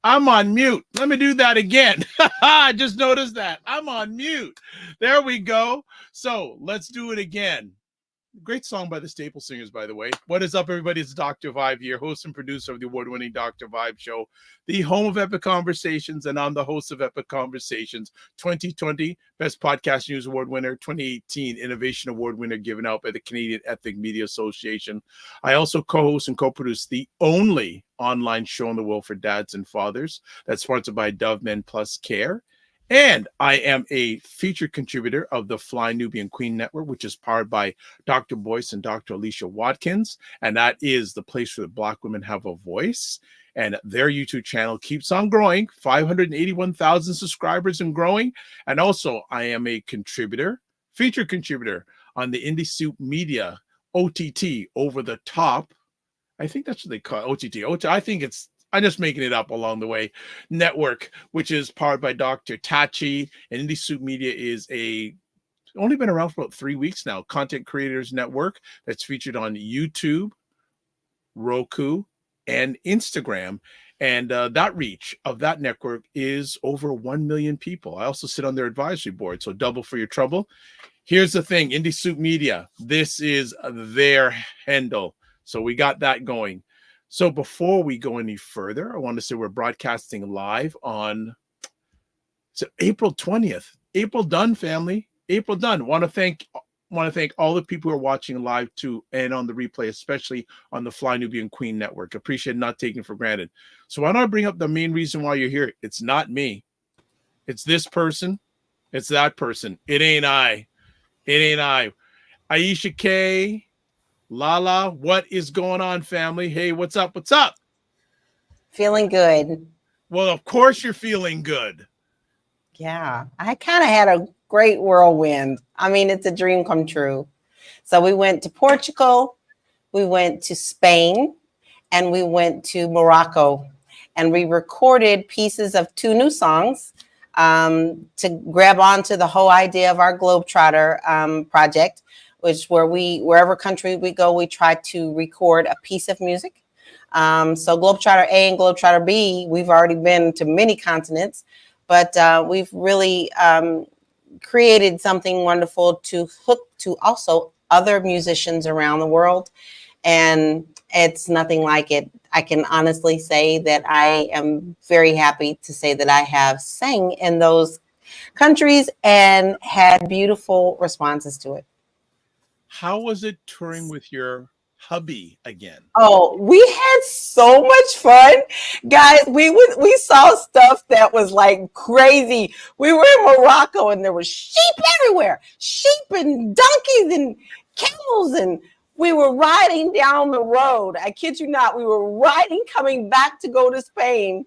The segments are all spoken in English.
I'm on mute. Let me do that again. I just noticed that. I'm on mute. There we go. So let's do it again. Great song by the Staple Singers, by the way. What is up, everybody? It's Dr. Vibe here, host and producer of the award-winning Dr. Vibe Show, the home of Epic Conversations, and I'm the host of Epic Conversations 2020 Best Podcast News Award winner, 2018 Innovation Award winner given out by the Canadian Ethnic Media Association. I also co-host and co-produce the only online show in the world for dads and fathers that's sponsored by Dove Men Plus Care. And I am a featured contributor of the Fly Nubian Queen Network, which is powered by Dr. Boyce and Dr. Alicia Watkins. And that is the place where the Black women have a voice. And their YouTube channel keeps on growing, 581,000 subscribers and growing. And also, I am a contributor, featured contributor on the Indie Soup Media OTT, over the top. I think that's what they call it, OTT. I think I'm just making it up along the way. Network, which is powered by Dr. Tachi, and Indie Soup Media is only been around for about 3 weeks now. Content creators network that's featured on YouTube, Roku, and Instagram. And that reach of that network is over 1 million people. I also sit on their advisory board, so double for your trouble. Here's the thing, Indie Soup Media, this is their handle. So we got that going. So before we go any further, I want to say we're broadcasting live on April 20th. April done, family. April done. Want to thank all the people who are watching live too, and on the replay, especially on the Fly Nubian Queen Network. Appreciate not taking for granted. So why don't I bring up the main reason why you're here? It's not me. It's this person. It's that person. It ain't I. It ain't I. Aisha K. Lala, what is going on, family? Hey, what's up? What's up? Feeling good. Well, of course you're feeling good. Yeah, I kind of had a great whirlwind. I mean, it's a dream come true. So we went to Portugal, we went to Spain, and we went to Morocco. And we recorded pieces of 2 new songs to grab onto the whole idea of our Globetrotter project, which wherever country we go, we try to record a piece of music. So Globetrotter A and Globetrotter B, we've already been to many continents, but we've really created something wonderful to hook to also other musicians around the world. And it's nothing like it. I can honestly say that I am very happy to say that I have sang in those countries and had beautiful responses to it. How was it touring with your hubby again? Oh, we had so much fun, guys. We saw stuff that was like crazy. We were in Morocco and there was sheep everywhere, sheep and donkeys and camels, and we were riding down the road. I kid you not, we were riding coming back to go to Spain.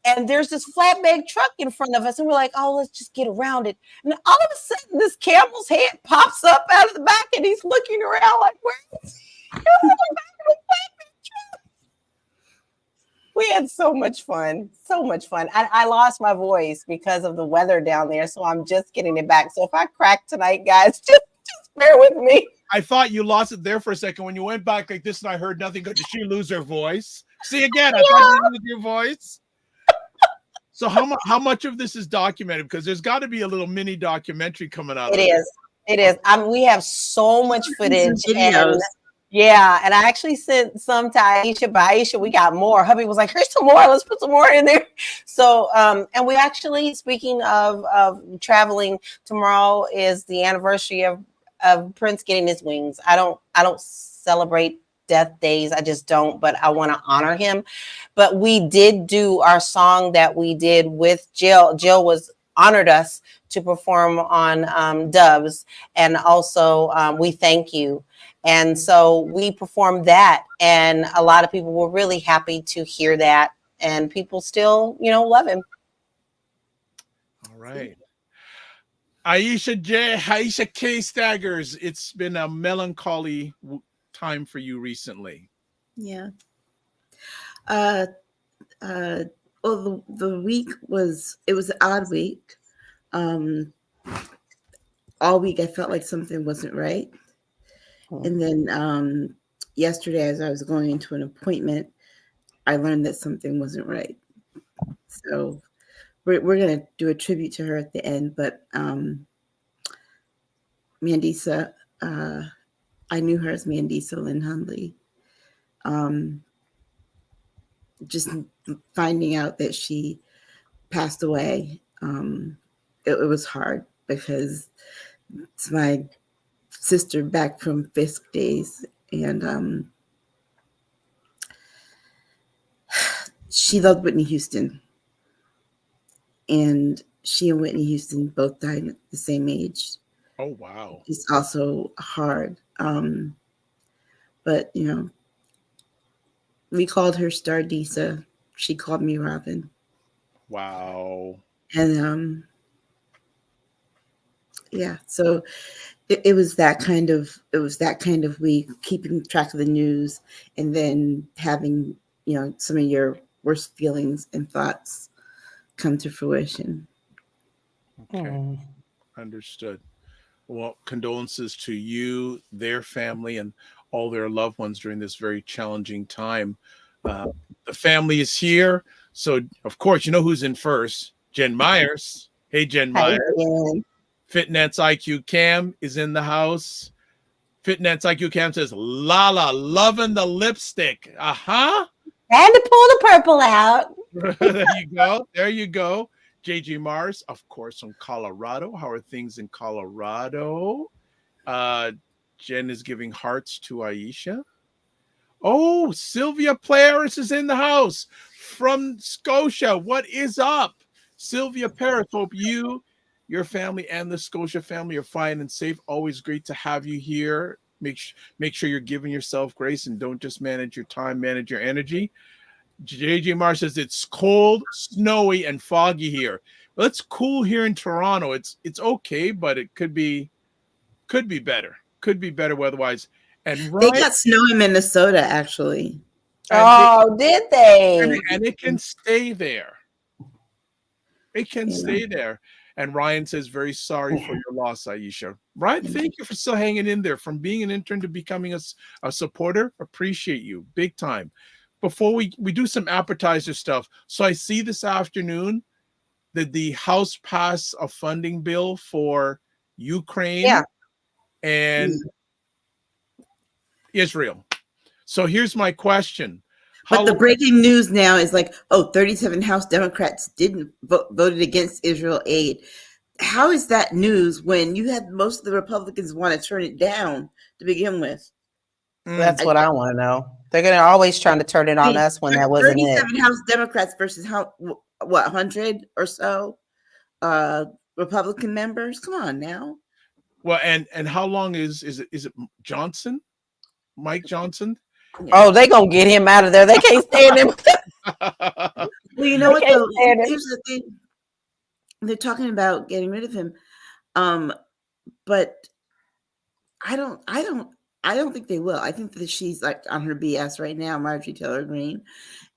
And there's this flatbed truck in front of us. And we're like, oh, let's just get around it. And all of a sudden, this camel's head pops up out of the back. And he's looking around like, where is he? We had so much fun. So much fun. I lost my voice because of the weather down there. So I'm just getting it back. So if I crack tonight, guys, just bear with me. I thought you lost it there for a second. When you went back like this and I heard nothing, did she lose her voice? See, again, I thought you lose your voice. So how much of this is documented? Because there's got to be a little mini documentary coming out. It is. We have so much footage. And I actually sent some to Aisha. But Aisha, we got more. Hubby was like, here's some more. Let's put some more in there. So, and we actually, speaking of traveling, tomorrow is the anniversary of Prince getting his wings. I don't celebrate death days. I just don't, but I want to honor him. But we did do our song that we did with Jill. Jill honored us to perform on Doves, and also We Thank You. And so we performed that, and a lot of people were really happy to hear that, and people still, love him. All right. Aisha K. Staggers, it's been a melancholy time for you recently. Yeah. Well, the week was an odd week. All week I felt like something wasn't right. And then yesterday, as I was going into an appointment, I learned that something wasn't right. So we're gonna do a tribute to her at the end. But Mandisa, I knew her as Mandisa Lynn Hundley. Just finding out that she passed away, it was hard because it's my sister back from Fisk days, and she loved Whitney Houston, and she and Whitney Houston both died at the same age. Oh, wow. It's also hard, but we called her Stardisa. She called me Robin. Wow. And yeah, so it was that kind of week, keeping track of the news, and then having some of your worst feelings and thoughts come to fruition. Okay. Understood. Well, condolences to you, their family, and all their loved ones during this very challenging time. The family is here. So, of course, you know who's in first. Jen Myers. Hey, Jen Hi, Myers. Jen. FitNet's IQ Cam is in the house. FitNet's IQ Cam says, Lala, loving the lipstick. Uh-huh. Had to pull the purple out. There you go. There you go. JG Mars, of course, from Colorado. How are things in Colorado? Jen is giving hearts to Aisha. Oh, Sylvia Paris is in the house from Scotia. What is up? Sylvia Paris, hope you, your family, and the Scotia family are fine and safe. Always great to have you here. Make sure you're giving yourself grace and don't just manage your time, manage your energy. JJ Mar says it's cold, snowy, and foggy here. Well, it's cool here in Toronto. It's okay, but it could be better. Could be better weather-wise. And they got snow in Minnesota, actually. Did they? And it can stay there. It can stay there. And Ryan says, very sorry for your loss, Aisha. Ryan, thank you for still hanging in there. From being an intern to becoming a supporter, appreciate you big time. Before we do some appetizer stuff. So I see this afternoon that the House passed a funding bill for Ukraine and Israel. So here's my question. But the breaking news now is 37 House Democrats voted against Israel aid. How is that news when you had most of the Republicans want to turn it down to begin with? That's what I want to know. They're going to always trying to turn it on us when that wasn't it. 37 House Democrats versus 100 or so Republican members. Come on now. Well, and how long is it Johnson? Mike Johnson? Yeah. Oh, they gonna get him out of there. They can't stand him. Well, you know what though? Here's the thing. They're talking about getting rid of him. But I don't think they will. I think that she's on her BS right now, Marjorie Taylor Greene,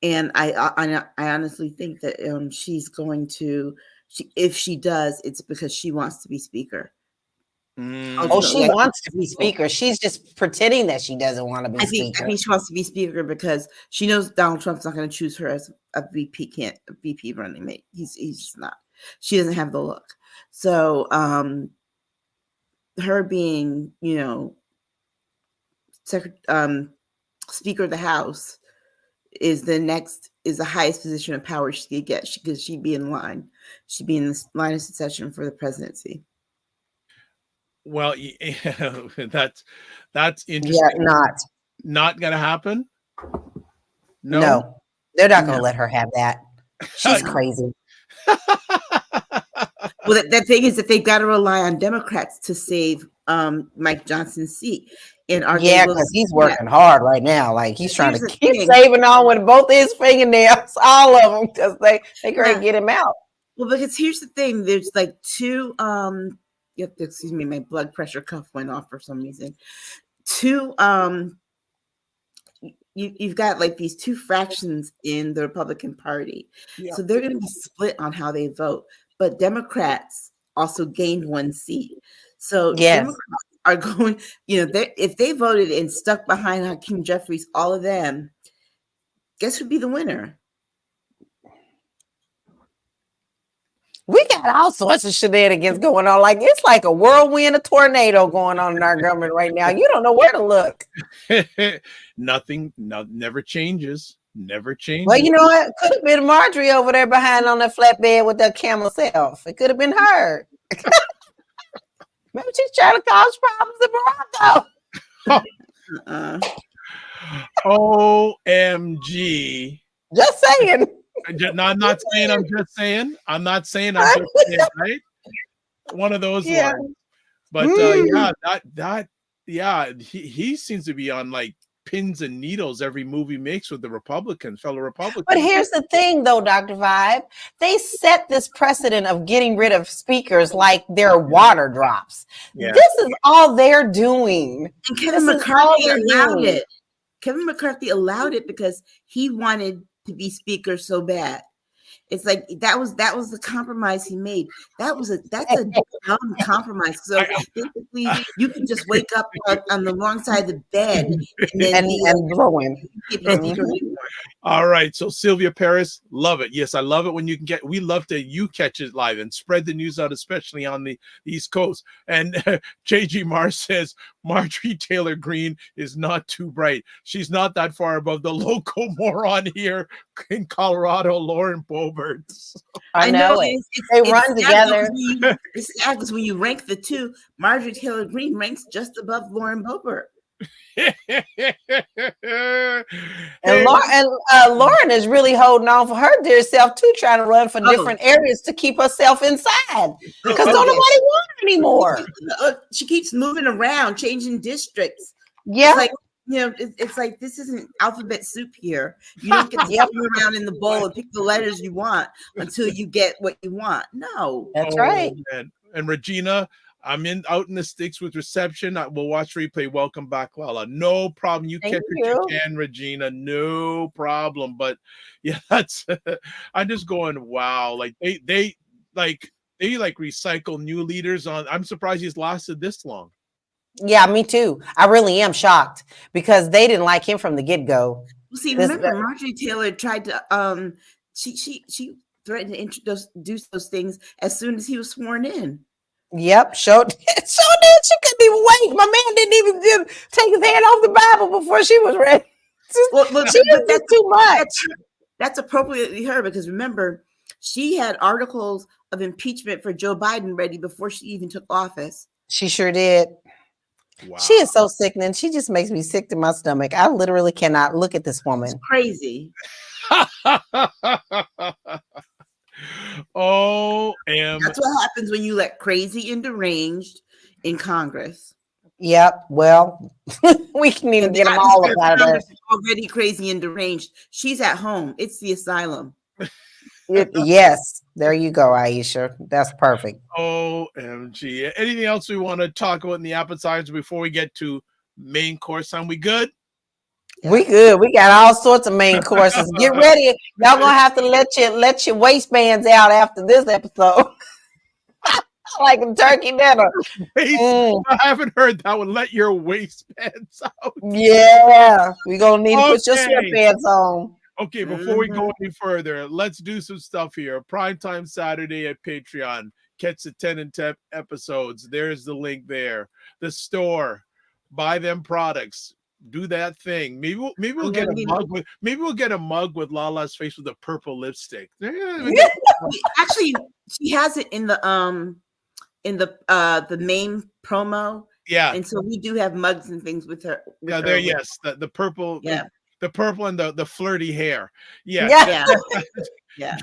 and I honestly think that she's going to. If she does, it's because she wants to be speaker. Oh, she wants to be speaker. She's just pretending that she doesn't want to be speaker. I think she wants to be speaker because she knows Donald Trump's not going to choose her as a VP running mate. He's just not. She doesn't have the look. So her being, Speaker of the House is the highest position of power she could get because she'd be in line. She'd be in the line of succession for the presidency. Well, that's interesting. Yeah, not gonna happen. No, they're not gonna let her have that. She's crazy. Well, the thing is that they've got to rely on Democrats to save Mike Johnson's seat. And because he's working hard right now. He's trying to keep saving on with both his fingernails, all of them, because they can't get him out. Well, because here's the thing: there's two. Excuse me, my blood pressure cuff went off for some reason. You've got these two fractions in the Republican Party, so they're going to be split on how they vote. But Democrats also gained one seat, so Democrats are going. If they voted and stuck behind Hakeem Jeffries, all of them, guess who'd be the winner? We got all sorts of shenanigans going on. Like it's like a whirlwind, a tornado going on in our government right now. You don't know where to look. Nothing, never changes. Never changes. Well, you know what? Could have been Marjorie over there behind on that flatbed with that camel self. It could have been her. Maybe she's trying to cause problems in Morocco. OMG. Just saying. No, I'm not saying. I'm just saying. I'm not saying. I'm just saying. Right? One of those lines. But he seems to be on like pins and needles every movie makes with the fellow Republicans. But here's the thing, though, Dr. Vibe. They set this precedent of getting rid of speakers like they're water drops. Yeah. This is all they're doing. And Kevin McCarthy allowed it. Kevin McCarthy allowed it because he wanted to be speaker so bad. It's like that was the compromise he made. That's a dumb compromise. So basically, you can just wake up on the wrong side of the bed and blowing. All right. So Sylvia Paris, love it. Yes, I love it when you can we love to catch it live and spread the news out, especially on the East Coast. And JG Mars says Marjorie Taylor Greene is not too bright. She's not that far above the local moron here in Colorado, Lauren Boebert. I know it. They run together. It's sad because when you rank the two, Marjorie Taylor Greene ranks just above Lauren Boebert. And Lauren is really holding on for her dear self too, trying to run for different areas to keep herself inside because don't nobody want her anymore. She keeps moving around, changing districts. Yeah, it's like this isn't alphabet soup here. You don't get to jump around in the bowl and pick the letters you want until you get what you want. No, that's right. Man. And Regina, I'm out in the sticks with reception. We'll watch replay. Welcome back, Lala. No problem. You catch what you can, Regina. No problem. But yeah, that's. I'm just going. Wow, like they recycle new leaders on. I'm surprised he's lasted this long. Yeah, me too. I really am shocked because they didn't like him from the get-go. See, remember Marjorie Taylor tried to she threatened to introduce those things as soon as he was sworn in. Yep, sure did. She couldn't even wait. My man didn't even take his hand off the Bible before she was ready. That's too much. That's appropriately her because remember, she had articles of impeachment for Joe Biden ready before she even took office. She sure did. Wow. She is so sickening. She just makes me sick to my stomach. I literally cannot look at this woman. It's crazy. That's what happens when you let crazy and deranged in Congress. Yep. Well, we need to get them all up out of there. Already crazy and deranged. She's at home. It's the asylum. Yes. There you go, Aisha. That's perfect. OMG. Anything else we want to talk about in the appetizers before we get to main course? We good? We good. We got all sorts of main courses. Get ready. Y'all gonna have to let your waistbands out after this episode. Like a turkey dinner. I haven't heard that one. Let your waistbands out. Yeah. We're gonna need to put your sweatpants on. Okay, before we go any further, let's do some stuff here. Primetime Saturday at Patreon. Catch the 10 and 10 episodes. There's the link there. The store. Buy them products. Do that thing. Maybe we'll get a mug with Lala's face with a purple lipstick. Actually, she has it in the main promo. Yeah. And so we do have mugs and things with her. Yes. The purple. Yeah. The purple and the flirty hair. Yeah.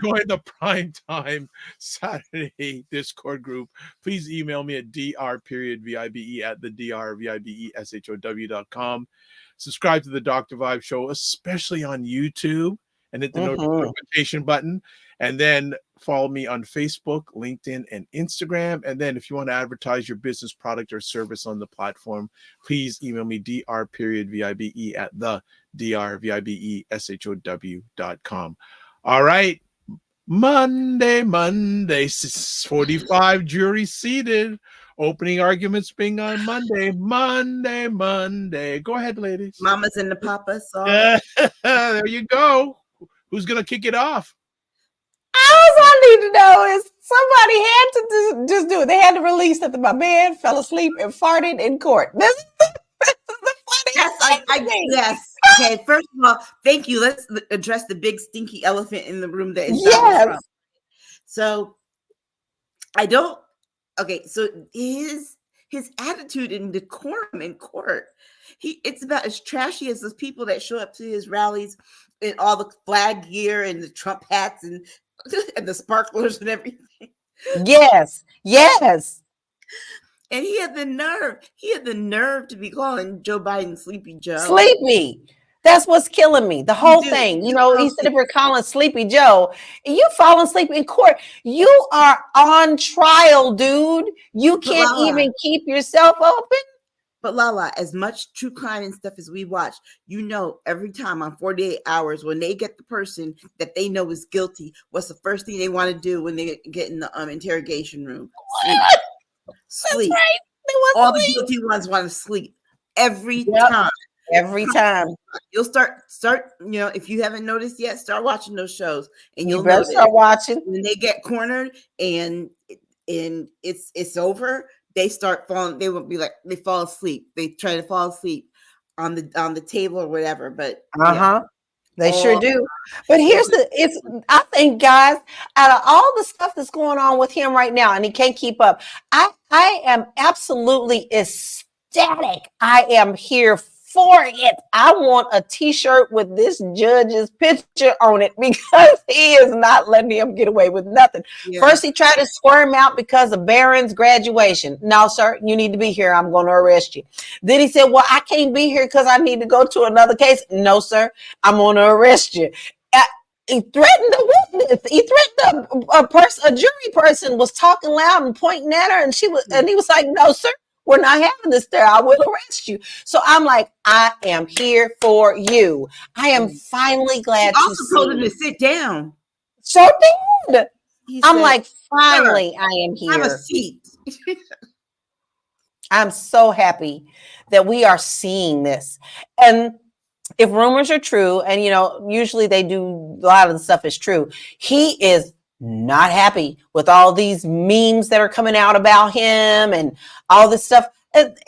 Join the Primetime Saturday Discord group. Please email me at dr.vibe@thedrvibeshow.com. Subscribe to the Dr. Vibe Show, especially on YouTube, and hit the notification button. And then follow me on Facebook, LinkedIn, and Instagram. And then if you want to advertise your business, product, or service on the platform, please email me dr.vibe@thedrvibeshow.com. All right. Monday, 45 jury seated. Opening arguments being on Monday. Go ahead, ladies. Mamas and the papas. There you go. Who's going to kick it off? All I need to know is Somebody had to just do it. They had to release that my man fell asleep and farted in court. This is the funniest thing to me. Yes. Okay. First of all, thank you. Let's address the big stinky elephant in the room that is Donald Yes. Trump. So I don't. Okay. So his attitude and decorum in court, it's about as trashy as those people that show up to his rallies in all the flag gear and the Trump hats and the sparklers and everything. Yes. Yes. And he had the nerve to be calling Joe Biden Sleepy Joe. Sleepy. That's what's killing me. The whole thing. You know, he's sitting there calling Sleepy Joe. And you falling asleep in court. You are on trial, dude. You can't even keep yourself open. But Lala, as much true crime and stuff as we watch, you know, every time on 48 hours, when they get the person that they know is guilty, what's the first thing they want to do when they get in the interrogation room? Sleep. Right. All the guilty ones want to sleep every time. Every time. You'll start, you know, if you haven't noticed yet, start watching those shows and you'll better start watching. When they get cornered and it's over, they start falling, they won't be like, they fall asleep. They try to fall asleep on the table or whatever. But they sure do. But I think, guys, out of all the stuff that's going on with him right now, and he can't keep up, I am absolutely ecstatic. I am here for it. I want a t-shirt with this judge's picture on it because he is not letting him get away with nothing. Yeah. First, he tried to squirm out because of Barron's graduation. No, sir, you need to be here. I'm going to arrest you. Then he said, well, I can't be here because I need to go to another case. No, sir, I'm going to arrest you. He threatened a witness. He threatened a jury person was talking loud and pointing at her, and he was like, no, sir. We're not having this there. I will arrest you. So I'm like, I am here for you. I am finally glad to see. Told him to sit down. So did. I'm like, finally, I am here. Have a seat. I'm so happy that we are seeing this. And if rumors are true, and you know, usually they do, a lot of the stuff is true. He is not happy with all these memes that are coming out about him and all this stuff.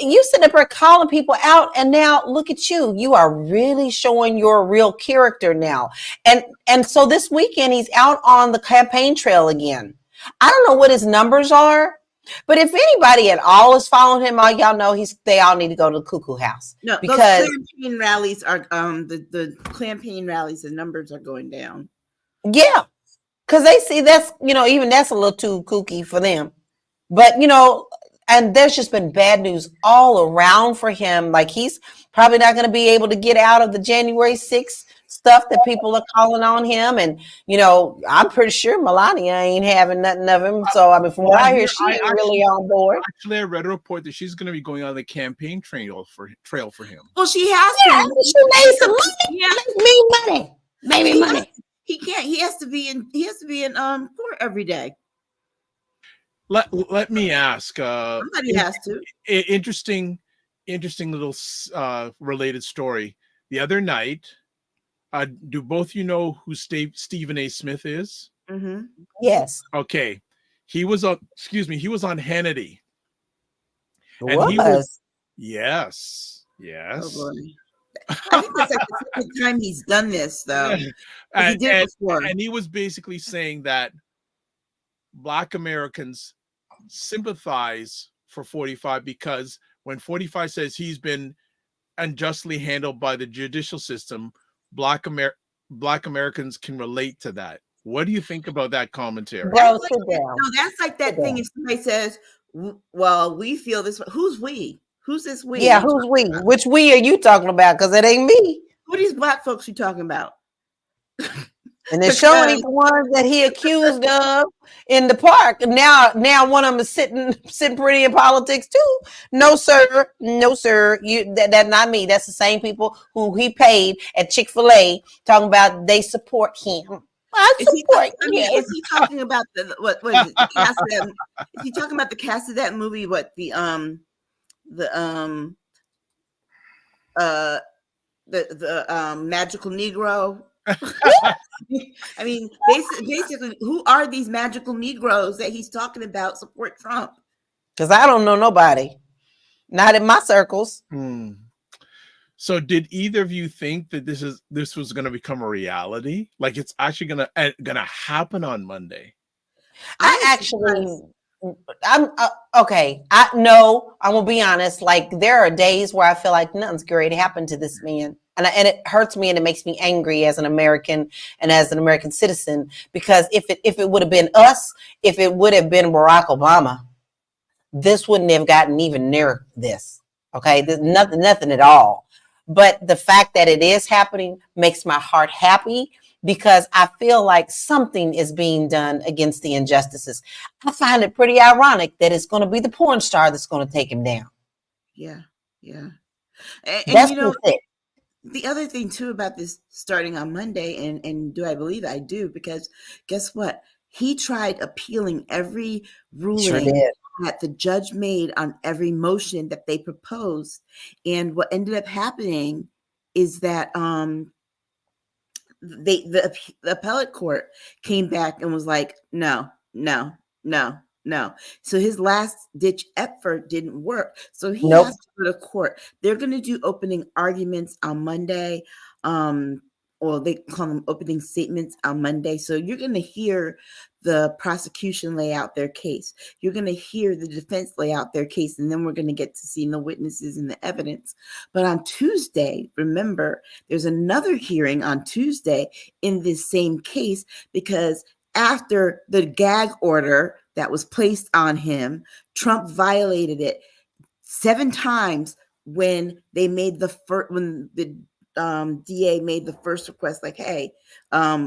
You sit up there calling people out, and now look at you. You are really showing your real character now. And so this weekend he's out on the campaign trail again. I don't know what his numbers are, but if anybody at all is following him, all y'all know they all need to go to the Cuckoo House. No, because those campaign rallies are the campaign rallies, the numbers are going down. Yeah. Because they see that's, you know, even that's a little too kooky for them. But, you know, and there's just been bad news all around for him. Like he's probably not going to be able to get out of the January 6th stuff that people are calling on him. And, you know, I'm pretty sure Melania ain't having nothing of him. So, I mean, from what I hear, she ain't really on board. Actually, I read a report that she's going to be going on the campaign trail for him. Well, she has to. She made some money. Yeah. Money. Maybe money. He can't. He has to be in court every day. Let me ask. Somebody has to. Interesting little related story. The other night, do both you know who Stephen A. Smith is? Mm-hmm. Yes. Okay, he was on. He was on Hannity. And he was. Yes. Oh boy. I think that's like the second time he's done this, though. He did it before. And he was basically saying that Black Americans sympathize for 45 because when 45 says he's been unjustly handled by the judicial system, Black Americans can relate to that. What do you think about that commentary? Bro, sit down. No, that's like that thing if somebody says, well, we feel this way. Who's we? Who's this we? Yeah, who's we? Which we are you talking about? Because it ain't me. Who are these Black folks you talking about? And they're showing the ones that he accused of in the park. Now one of them is sitting pretty in politics too. No, sir. That's not me. That's the same people who he paid at Chick-fil-A talking about they support him. Is he talking about what is it? The cast of that, is he talking about the cast of that movie? What the Magical Negro? I mean, basically, who are these magical Negroes that he's talking about support Trump? Because I don't know nobody. Not in my circles. Hmm. So did either of you think that this was going to become a reality? Like it's actually gonna happen on Monday? I'm okay. I'm gonna be honest. Like there are days where I feel like nothing's great happened to this man, and it hurts me and it makes me angry as an American and as an American citizen. Because if it would have been us, if it would have been Barack Obama, this wouldn't have gotten even near this. Okay, there's nothing at all. But the fact that it is happening makes my heart happy because I feel like something is being done against the injustices. I find it pretty ironic that it's going to be the porn star that's going to take him down. Yeah. And that's it. The other thing too about this starting on Monday, and do I believe I do? Because guess what? He tried appealing every ruling that the judge made on every motion that they proposed. And what ended up happening is that the appellate court came back and was like, no. So his last ditch effort didn't work. So he has to go to court. They're going to do opening arguments on Monday. Or they call them opening statements on Monday. So you're going to hear the prosecution lay out their case. You're going to hear the defense lay out their case, and then we're going to get to see the witnesses and the evidence. But on Tuesday, remember, there's another hearing on Tuesday in this same case, because after the gag order that was placed on him, Trump violated it 7 times when they made when the DA made the first request, like, hey,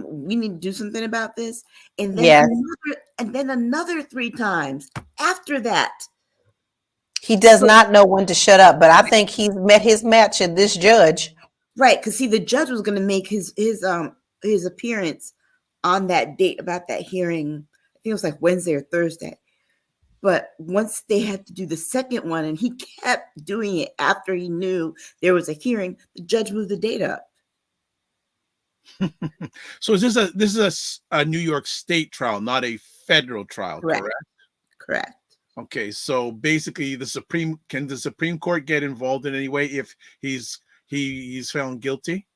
we need to do something about this. And then another 3 times after that. He does not know when to shut up, but I think he's met his match at this judge. Right, because see, the judge was going to make his appearance on that date about that hearing. I think it was like Wednesday or Thursday. But once they had to do the second one, and he kept doing it after he knew there was a hearing, the judge moved the date up. So this is a New York State trial, not a federal trial, correct? Okay, so basically, can the Supreme Court get involved in any way if he's found guilty?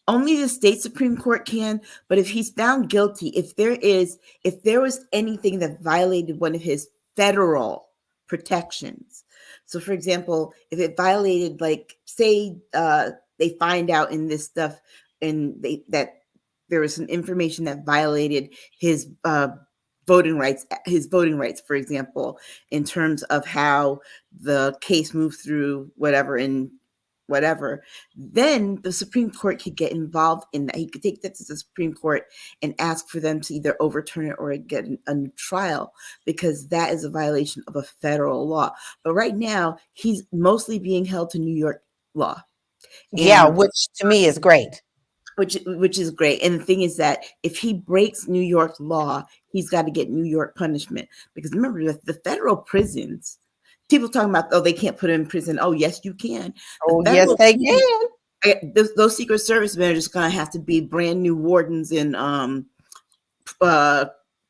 Only the state Supreme Court can, but if he's found guilty, if there was anything that violated one of his federal protections. So for example, if it violated, like, say they find out in this stuff and that there was some information that violated his voting rights, for example, in terms of how the case moved through whatever, then the Supreme Court could get involved in that. He could take that to the Supreme Court and ask for them to either overturn it or get a new trial, because that is a violation of a federal law. But right now, he's mostly being held to New York law. Which to me is great. Which is great. And the thing is that if he breaks New York law, he's got to get New York punishment. Because remember, the federal prisons, people talking about, they can't put him in prison. Oh, yes, you can. Yes, they can. Those Secret Service men are just going to have to be brand new wardens and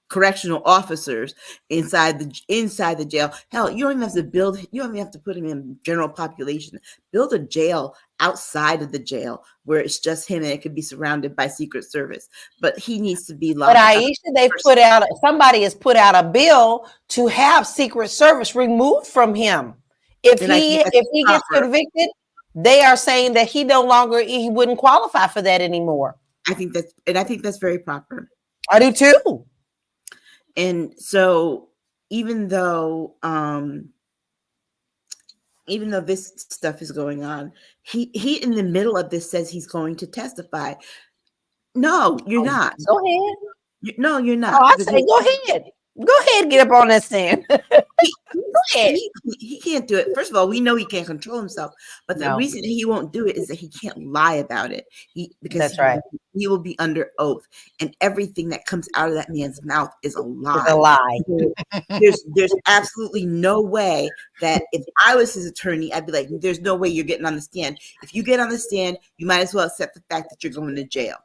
correctional officers inside the jail. Hell, you don't even have to put him in general population. Build a jail outside of the jail where it's just him and it could be surrounded by Secret Service. But he needs to be locked. But Aisha, somebody has put out a bill to have Secret Service removed from him. If he gets convicted, they are saying that he wouldn't qualify for that anymore. I think that's very proper. I do too. And so even though this stuff is going on, he in the middle of this says he's going to testify. No, you're not. Go ahead. No, you're not. Oh, I say go ahead. Go ahead, get up on that stand. He can't do it. First of all, we know he can't control himself, but the reason he won't do it is that he can't lie about it. That's right. He will be under oath, and everything that comes out of that man's mouth is a lie. It's a lie. There's absolutely no way that if I was his attorney, I'd be like, there's no way you're getting on the stand. If you get on the stand, you might as well accept the fact that you're going to jail.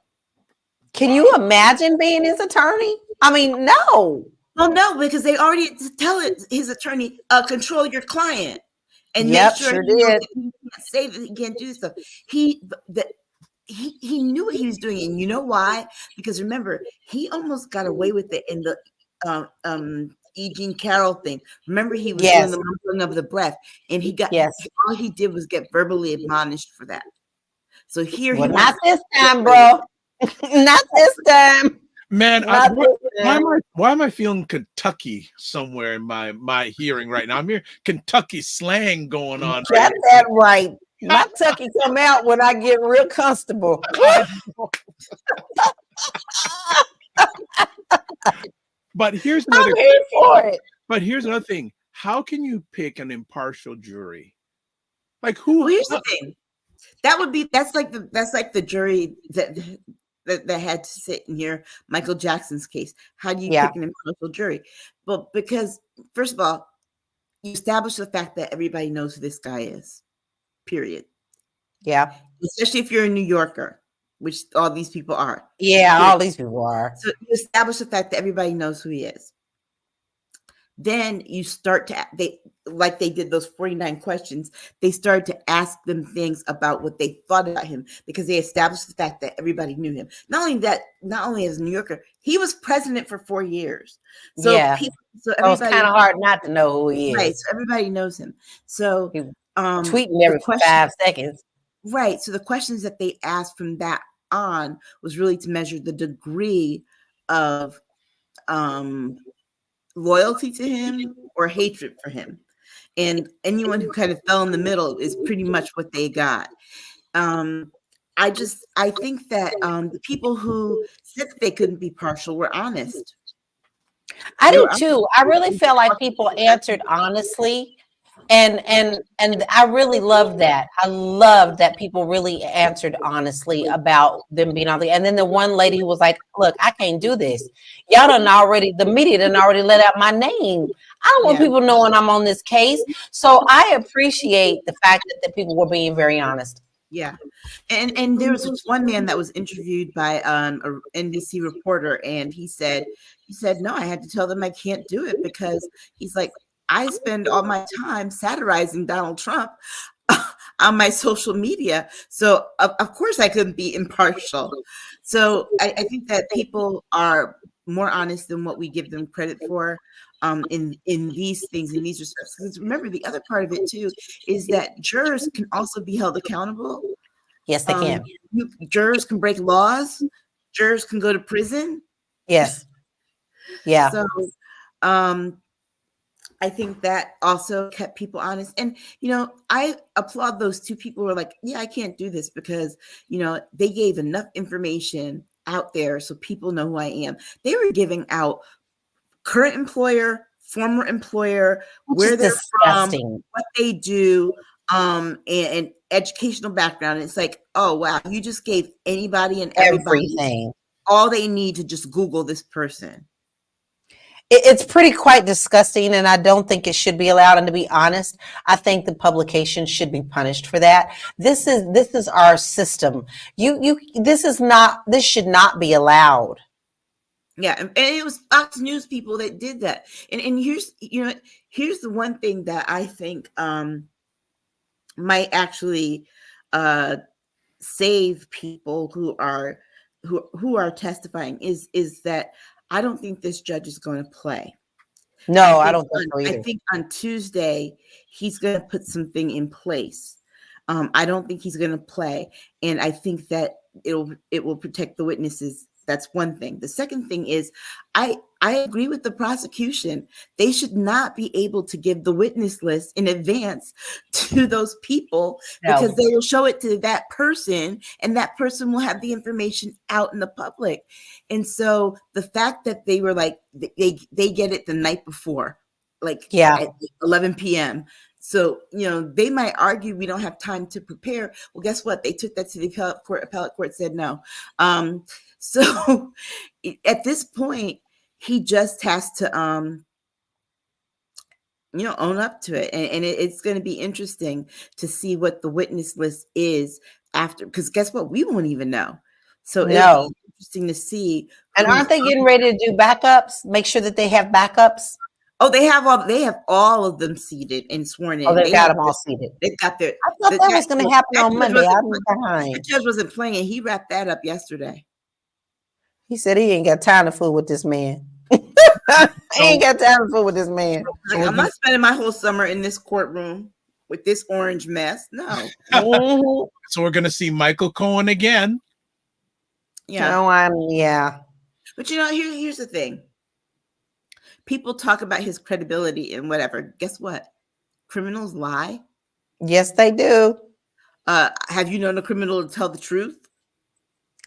Can you imagine being his attorney? I mean, no. Well, no, because they already tell his attorney, control your client and make Yep, sure sure he knows did. that he can't say that he can't do stuff. He knew what he was doing, and you know why? Because remember, he almost got away with it in the E. Jean Carroll thing. Remember, he was doing Yes, the mumbling of the breath, and yes. all he did was get verbally admonished for that. So here Well, he not wants this time, bro. Not this time. Man, Not this time. why am I feeling Kentucky somewhere in my hearing right now? I'm hearing Kentucky slang going on. Right Got that right. My tucky come out when I get real comfortable. But here's I'm another. here for it. But here's another thing. How can you pick an impartial jury? Like who? Well, here's the thing. That's like the jury that had to sit in here. Michael Jackson's case. How do you pick an impartial jury? Well, because first of all, you establish the fact that everybody knows who this guy is. Period. Yeah. Especially if you're a New Yorker, which all these people are. Yeah, all these people are. So you establish the fact that everybody knows who he is. Then you start to like they did those 49 questions, they started to ask them things about what they thought about him because they established the fact that everybody knew him. Not only as a New Yorker, he was president for 4 years. So yeah. So it's kind of hard not to know who he is. Right. So everybody knows him. So tweeting every 5 seconds. Right. So the questions that they asked from that on was really to measure the degree of loyalty to him or hatred for him. And anyone who kind of fell in the middle is pretty much what they got. I think that the people who said that they couldn't be partial were honest. I do too. I really feel like people answered honestly. And I really love that. I love that people really answered honestly about them being on the. And then the one lady who was like, "Look, I can't do this. Y'all the media done already let out my name. I don't want people knowing I'm on this case." So I appreciate the fact that people were being very honest. Yeah, and there was one man that was interviewed by an NBC reporter, and he said, "No, I had to tell them I can't do it because he's like." I spend all my time satirizing Donald Trump on my social media. So of course I couldn't be impartial. So I think that people are more honest than what we give them credit for in these things, in these respects. Because remember, the other part of it too is that jurors can also be held accountable. Yes, they can. Jurors can break laws. Jurors can go to prison. Yes. Yeah. So I think that also kept people honest. And, I applaud those two people who were like, yeah, I can't do this because, they gave enough information out there so people know who I am. They were giving out current employer, former employer, where they're from, what they do, and educational background. And it's like, oh, wow, you just gave anybody and everything all they need to just Google this person. It's quite disgusting, and I don't think it should be allowed. And to be honest, I think the publication should be punished for that. This is our system. This should not be allowed. Yeah, and it was Fox News people that did that. And here's the one thing that I think might actually save people who are testifying is that I don't think this judge is going to play. No, I don't think so either. I think on Tuesday, he's going to put something in place. I don't think he's going to play. And I think that it will protect the witnesses. That's one thing. The second thing is I agree with the prosecution. They should not be able to give the witness list in advance to those people because they will show it to that person and that person will have the information out in the public. And so the fact that they were like, they get it the night before, at 11 p.m. So, they might argue we don't have time to prepare. Well, guess what? They took that to the appellate court said no. So at this point, he just has to, own up to it. And it's going to be interesting to see what the witness list is after, because guess what? We won't even know. So it'll be interesting to see. And aren't they getting ready to do backups? Make sure that they have backups. Oh, they have all of them seated and sworn in. Oh, they got them all seated. They've got their. I thought that was going to happen on Monday. I'm The behind. judge wasn't playing. He wrapped that up yesterday. He said he ain't got time to fool with this man. He ain't got time to fool with this man. Like, I'm not spending my whole summer in this courtroom with this orange mess. No. Mhm. So we're going to see Michael Cohen again. Yeah. No, yeah. But here's the thing. People talk about his credibility and whatever. Guess what? Criminals lie. Yes, they do. Have you known a criminal to tell the truth?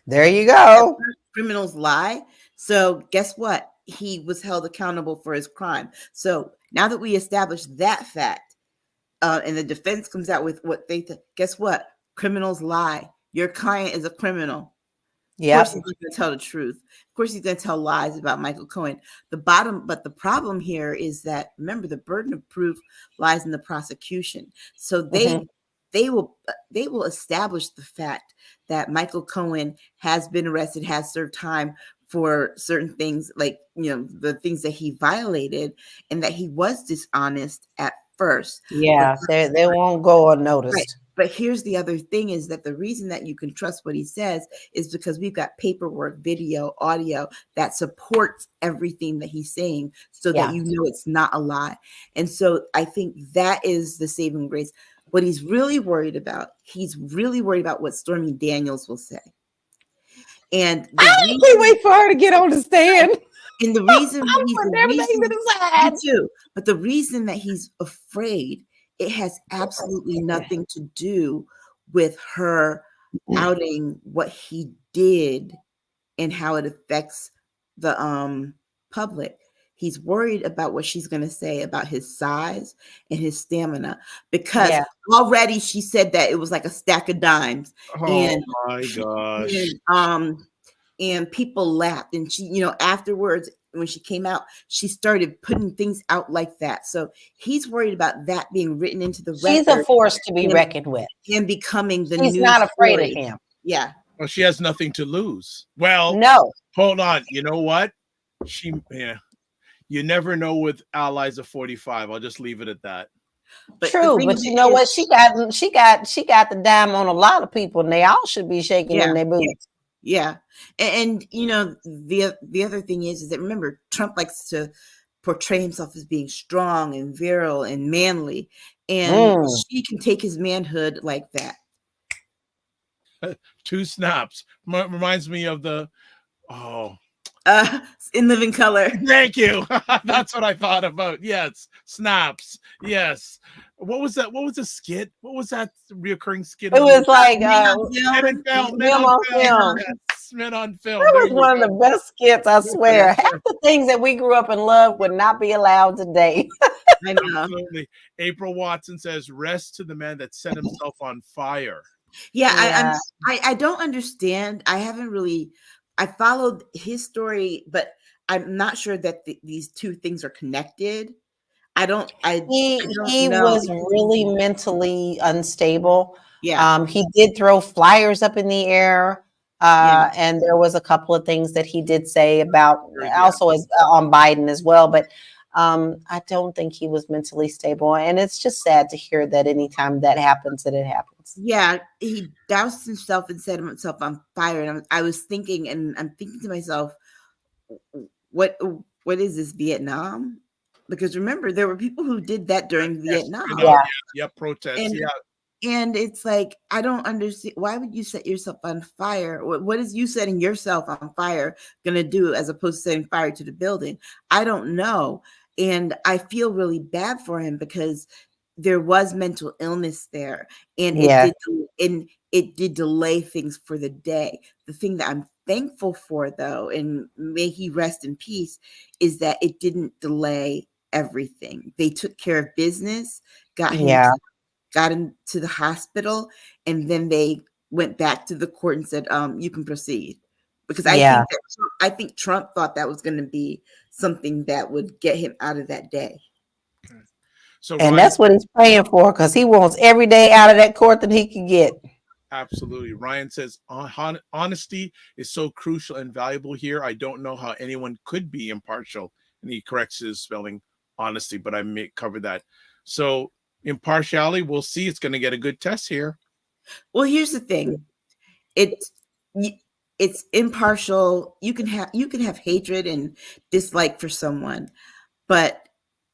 There you go. Criminals lie. So guess what? He was held accountable for his crime. So now that we established that fact, and the defense comes out with what they guess what? Criminals lie. Your client is a criminal. Yeah. Of course he's going to tell the truth. Of course he's going to tell lies about Michael Cohen. But the problem here is that, remember, the burden of proof lies in the prosecution. So they will establish the fact that Michael Cohen has been arrested, has served time for certain things, like the things that he violated, and that he was dishonest at first. Yeah, they won't go unnoticed. Right. But here's the other thing, is that the reason that you can trust what he says is because we've got paperwork, video, audio that supports everything that he's saying, so that it's not a lie. And so I think that is the saving grace. What he's really worried about what Stormy Daniels will say. And I can't wait for her to get on the stand. And the reason but the reason that he's afraid, it has absolutely nothing to do with her outing what he did and how it affects the public. He's worried about what she's going to say about his size and his stamina, because already she said that it was like a stack of dimes. Oh my gosh. And people laughed, and she, afterwards, when she came out, she started putting things out like that. So he's worried about that being written into the record. She's a force to be reckoned with. And becoming the She's news not afraid story. of him. Yeah. Well, she has nothing to lose. Well, no. Hold on. You know what? You never know with allies of 45. I'll just leave it at that. But true, but you know what? She got the dime on a lot of people, and they all should be shaking in their boots. Yeah. And the other thing is that, remember, Trump likes to portray himself as being strong and virile and manly, and she can take his manhood like that. 2 snaps. Reminds me of the In Living Color. Thank you. That's what I thought about. Yes. Snaps. Yes. What was that? What was the skit? What was that reoccurring skit? It was like Men on Film. That was one of the best skits, I swear. Half the things that we grew up and loved would not be allowed today. I know. Absolutely. April Watson says, "Rest to the man that set himself on fire." Yeah. I don't understand. I followed his story, but I'm not sure that these two things are connected. He was really mentally unstable. Yeah. He did throw flyers up in the air. And there was a couple of things that he did say about also on Biden as well. But I don't think he was mentally stable. And it's just sad to hear that anytime that happens, that it happens. Yeah, he doused himself and set himself on fire. And I was thinking, and I'm thinking to myself, what is this, Vietnam? Because remember, there were people who did that during Vietnam. Protests. And it's like, I don't understand. Why would you set yourself on fire? What is you setting yourself on fire going to do as opposed to setting fire to the building? I don't know. And I feel really bad for him because there was mental illness there. And it did delay things for the day. The thing that I'm thankful for, though, and may he rest in peace, is that it didn't delay everything. They took care of business, got him to the hospital, and then they went back to the court and said, you can proceed. Because I think Trump thought that was going to be something that would get him out of that day. Okay. So that's what he's praying for, because he wants every day out of that court that he can get. Absolutely. Ryan says honesty is so crucial and valuable here. I don't know how anyone could be impartial. And he corrects his spelling honesty, but I may cover that. So impartiality, we'll see. It's going to get a good test here. Well, here's the thing. It's impartial. You can have hatred and dislike for someone, but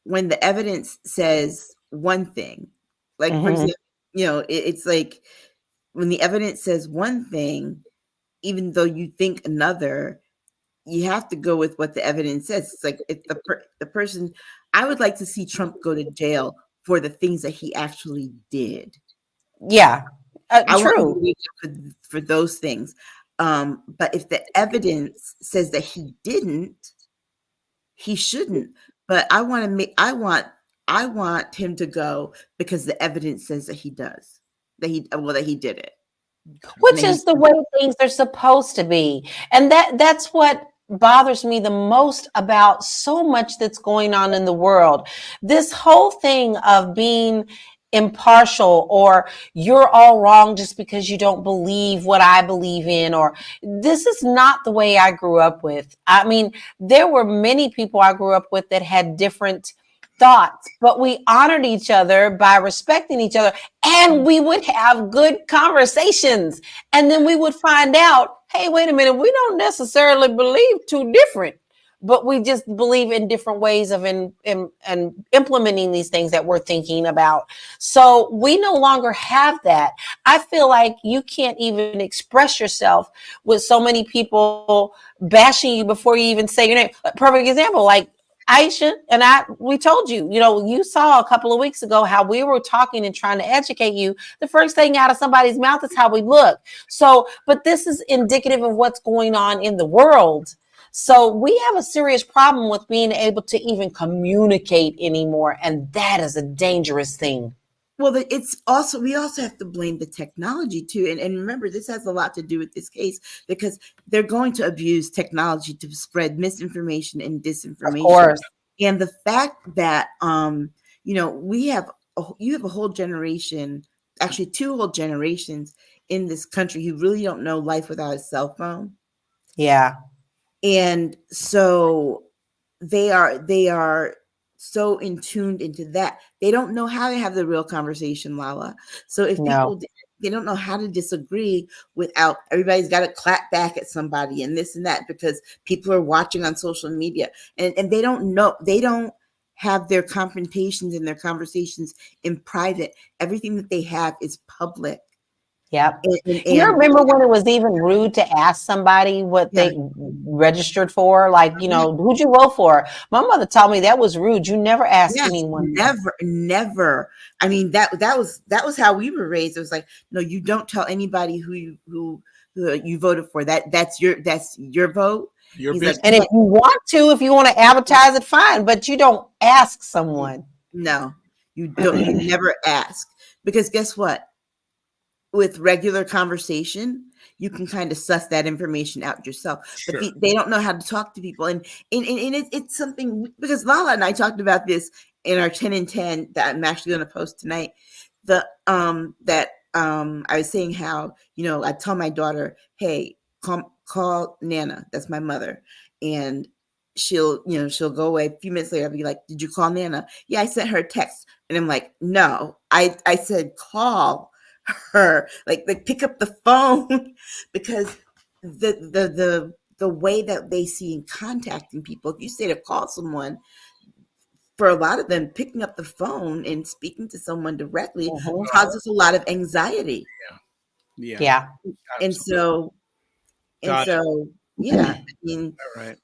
when the evidence says one thing, like for example, it's like when the evidence says one thing, even though you think another, you have to go with what the evidence says. It's like if the person, I would like to see Trump go to jail for the things that he actually did. Yeah, true. For those things. But if the evidence says that he didn't, he shouldn't. But I want him to go because the evidence says that he does, that he did it. Which is the way things are supposed to be. And that's what bothers me the most about so much that's going on in the world. This whole thing of being impartial, or you're all wrong just because you don't believe what I believe in, or this is not the way I grew up with. I mean, there were many people I grew up with that had different thoughts, but we honored each other by respecting each other, and we would have good conversations. And then we would find out, hey, wait a minute, we don't necessarily believe too different, but we just believe in different ways of implementing these things that we're thinking about. So we no longer have that. I feel like you can't even express yourself with so many people bashing you before you even say your name. Perfect example, like Aisha and we told you, you saw a couple of weeks ago how we were talking and trying to educate you. The first thing out of somebody's mouth is how we look. So, but this is indicative of what's going on in the world. So we have a serious problem with being able to even communicate anymore. And that is a dangerous thing. Well, we also have to blame the technology too. And remember, this has a lot to do with this case because they're going to abuse technology to spread misinformation and disinformation. Of course. And the fact that, you have a whole generation, actually 2 whole generations in this country who really don't know life without a cell phone. Yeah. And so they are so in tuned into that. They don't know how to have the real conversation, Lala. So if they don't know how to disagree without everybody's got to clap back at somebody and this and that because people are watching on social media and they don't have their confrontations and their conversations in private. Everything that they have is public. Yep. You remember when it was even rude to ask somebody what they registered for? Like, who'd you vote for? My mother told me that was rude. You never asked anyone. Never. I mean, that was how we were raised. It was like, no, you don't tell anybody who you voted for. That's your vote. And if you want to advertise it, fine, but you don't ask someone. No, you don't. You never ask, because guess what? With regular conversation, you can kind of suss that information out yourself. Sure. But they don't know how to talk to people. And it's something, because Lala and I talked about this in our 10 and 10 that I'm actually going to post tonight. I was saying how, I tell my daughter, hey, call Nana. That's my mother. And she'll go away. A few minutes later, I'll be like, did you call Nana? Yeah, I sent her a text. And I'm like, no, I said, call her, like pick up the phone, because the way that they see in contacting people, if you say to call someone, for a lot of them, picking up the phone and speaking to someone directly causes a lot of anxiety. Yeah. And so yeah. I mean, all right.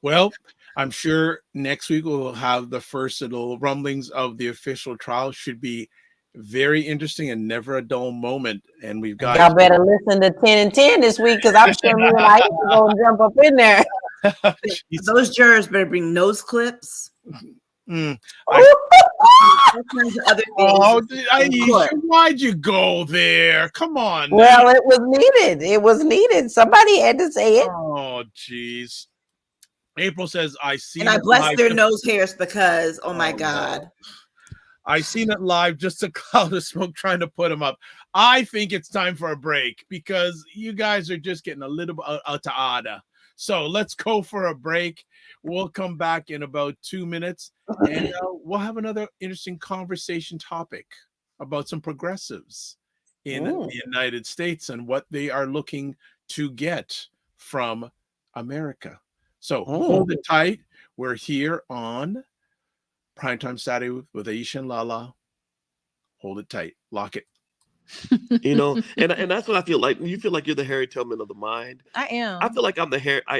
Well, I'm sure next week we'll have the first little rumblings of the official trial. Should be very interesting and never a dull moment. And we've got y'all better listen to 10 and 10 this week, because I'm sure me and I can go and jump up in there. Those jurors better bring nose clips. Why'd you go there? Come on. Well, it was needed. Somebody had to say it. Oh, geez. April says, I see. And I bless their nose hairs because, oh my God. I seen it live, just a cloud of smoke trying to put them up. I think it's time for a break because you guys are just getting a little bit out of order. So let's go for a break. We'll come back in about 2 minutes and we'll have another interesting conversation topic about some progressives in the United States and what they are looking to get from America. So hold it tight. We're here on Primetime Saturday with Aisha and Lala. Hold it tight. Lock it. You know, and that's what I feel like. You feel like you're the Harriet Tubman of the mind. I am. I feel like I'm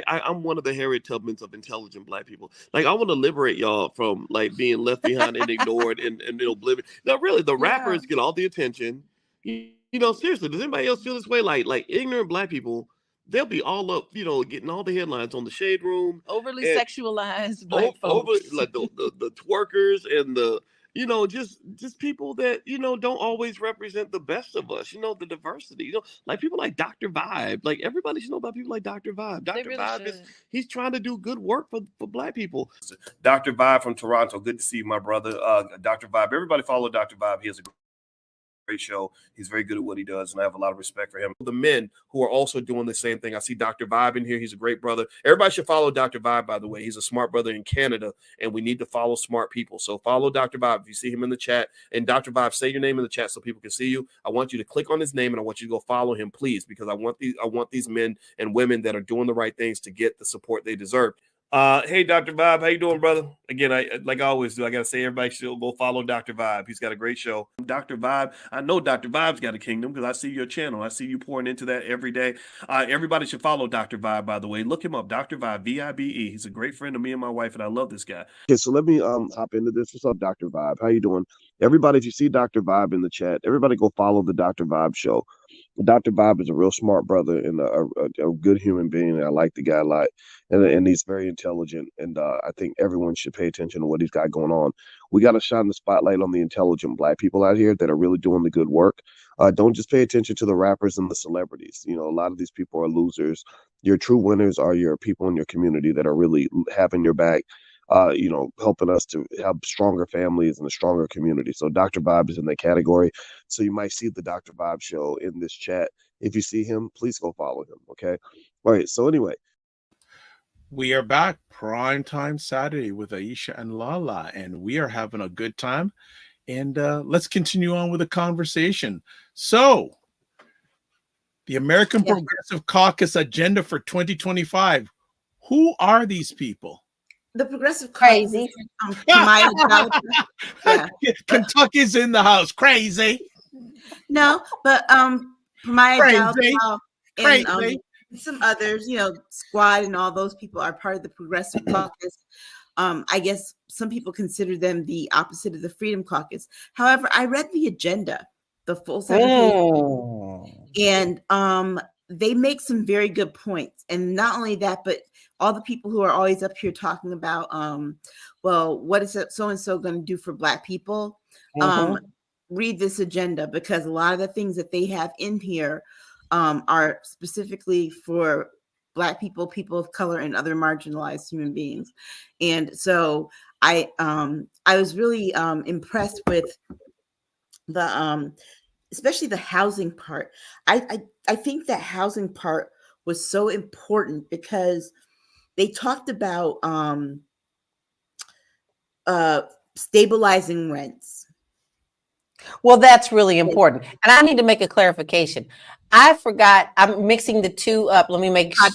I'm one of the Harriet Tubmans of intelligent Black people. Like I want to liberate y'all from like being left behind and ignored and oblivion. No, really, the rappers get all the attention. You know, seriously, does anybody else feel this way? Like ignorant Black people, they'll be all up, you know, getting all the headlines on the Shade Room. Overly sexualized Black folks. Like the twerkers and the, you know, just people that, you know, don't always represent the best of us, you know, the diversity, you know, like people like Dr. Vibe. Like everybody should know about people like Dr. Vibe. Dr. Really Vibe he's trying to do good work for Black people. Dr. Vibe from Toronto. Good to see you, my brother. Dr. Vibe. Everybody follow Dr. Vibe. He has a great show. He's very good at what he does, and I have a lot of respect for him. The men who are also doing the same thing. I see Dr. Vibe in here. He's a great brother. Everybody should follow Dr. Vibe, by the way. He's a smart brother in Canada, and we need to follow smart people. So follow Dr. Vibe if you see him in the chat. And Dr. Vibe, say your name in the chat so people can see you. I want you to click on his name, and I want you to go follow him, please, because I want these men and women that are doing the right things to get the support they deserve. Hey, Dr. Vibe, how you doing, brother? Again, like I always do, I got to say everybody should go follow Dr. Vibe. He's got a great show. Dr. Vibe, I know Dr. Vibe's got a kingdom because I see your channel. I see you pouring into that every day. Everybody should follow Dr. Vibe, by the way. Look him up, Dr. Vibe, V-I-B-E. He's a great friend of me and my wife, and I love this guy. Okay, so let me hop into this. What's up, Dr. Vibe? How you doing? Everybody, if you see Dr. Vibe in the chat, everybody go follow the Dr. Vibe show. Dr. Vibe is a real smart brother and a good human being. I like the guy a lot, and he's very intelligent. And I think everyone should pay attention to what he's got going on. We got to shine the spotlight on the intelligent Black people out here that are really doing the good work. Don't just pay attention to the rappers and the celebrities. You know, a lot of these people are losers. Your true winners are your people in your community that are really having your back. You know, helping us to have stronger families and a stronger community. So Dr. Vibe is in that category. So you might see the Dr. Vibe show in this chat. If you see him, please go follow him. Okay. All right. So anyway. We are back Primetime Saturday with Aisha and Lala, and we are having a good time. And let's continue on with the conversation. So the American Progressive Caucus agenda for 2025. Who are these people? The Progressive Crazy. Kentucky's in the house. Crazy. No, but Maya Crazy. and some others, you know, Squad and all those people are part of the Progressive Caucus. I guess some people consider them the opposite of the Freedom Caucus. However, I read the agenda, the full 7 pages, and they make some very good points. And not only that, but all the people who are always up here talking about, well, what is so-and-so going to do for Black people? Read this agenda, because a lot of the things that they have in here are specifically for Black people, people of color, and other marginalized human beings. And so I was really impressed with the especially the housing part. I think that housing part was so important because they talked about stabilizing rents. Well, that's really important. And I need to make a clarification. I forgot, I'm mixing the two up. Let me make sure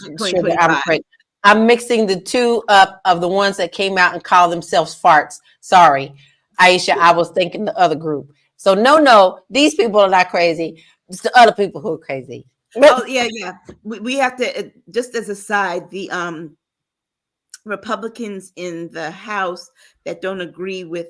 that I'm correct. I'm mixing the two up of the ones that came out and called themselves farts. Sorry, Aisha, I was thinking the other group. So no, these people are not crazy. It's the other people who are crazy. Oh, yeah. We have to, just as a side, the Republicans in the House that don't agree with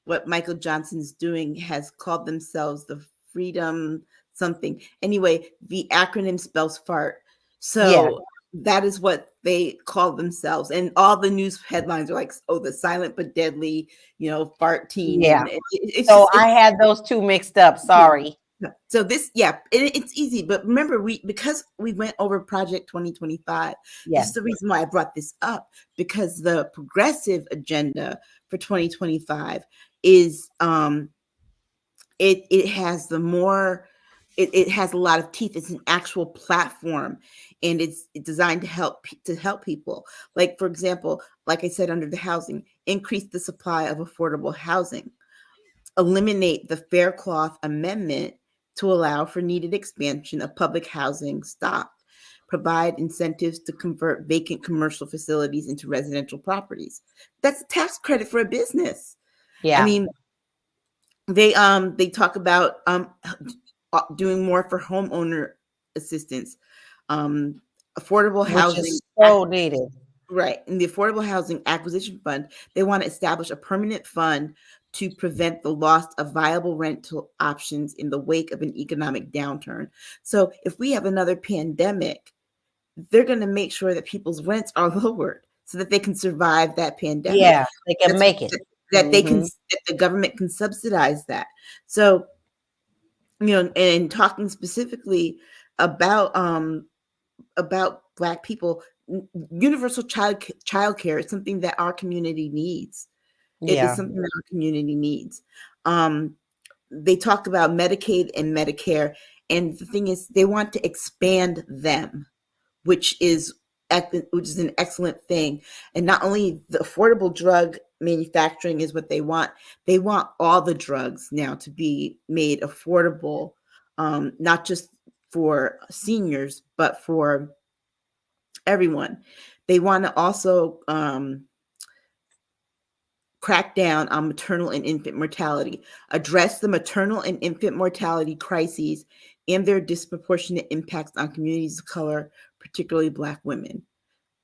what Michael Johnson's doing has called themselves the Freedom something. Anyway, the acronym spells fart. So that is what they call themselves. And all the news headlines are like, oh, the silent but deadly, fart team. Yeah. I had those two mixed up. Sorry. So this, it's easy. But remember, because we went over Project 2025. Yeah. This is the reason why I brought this up, because the progressive agenda for 2025 is it has the more it has a lot of teeth. It's an actual platform, and it's designed to help people. Like, for example, like I said, under the housing, increase the supply of affordable housing, eliminate the Fair Cloth Amendment to allow for needed expansion of public housing stock, provide incentives to convert vacant commercial facilities into residential properties. That's a tax credit for a business. Yeah. I mean, they talk about doing more for homeowner assistance, affordable Which housing. is so needed. Right. In the Affordable Housing Acquisition Fund, they want to establish a permanent fund to prevent the loss of viable rental options in the wake of an economic downturn. So if we have another pandemic, they're going to make sure that people's rents are lowered so that they can survive that pandemic. Yeah, they can make it. That they can, that the government can subsidize that. So, and talking specifically about Black people, universal child care is something that our community needs. It is something that our community needs. They talk about Medicaid and Medicare, and the thing is, they want to expand them, which is an excellent thing. And not only the affordable drug manufacturing is what they want all the drugs now to be made affordable, not just for seniors, but for everyone. They want to also crack down on maternal and infant mortality, address the maternal and infant mortality crises and their disproportionate impacts on communities of color, particularly Black women.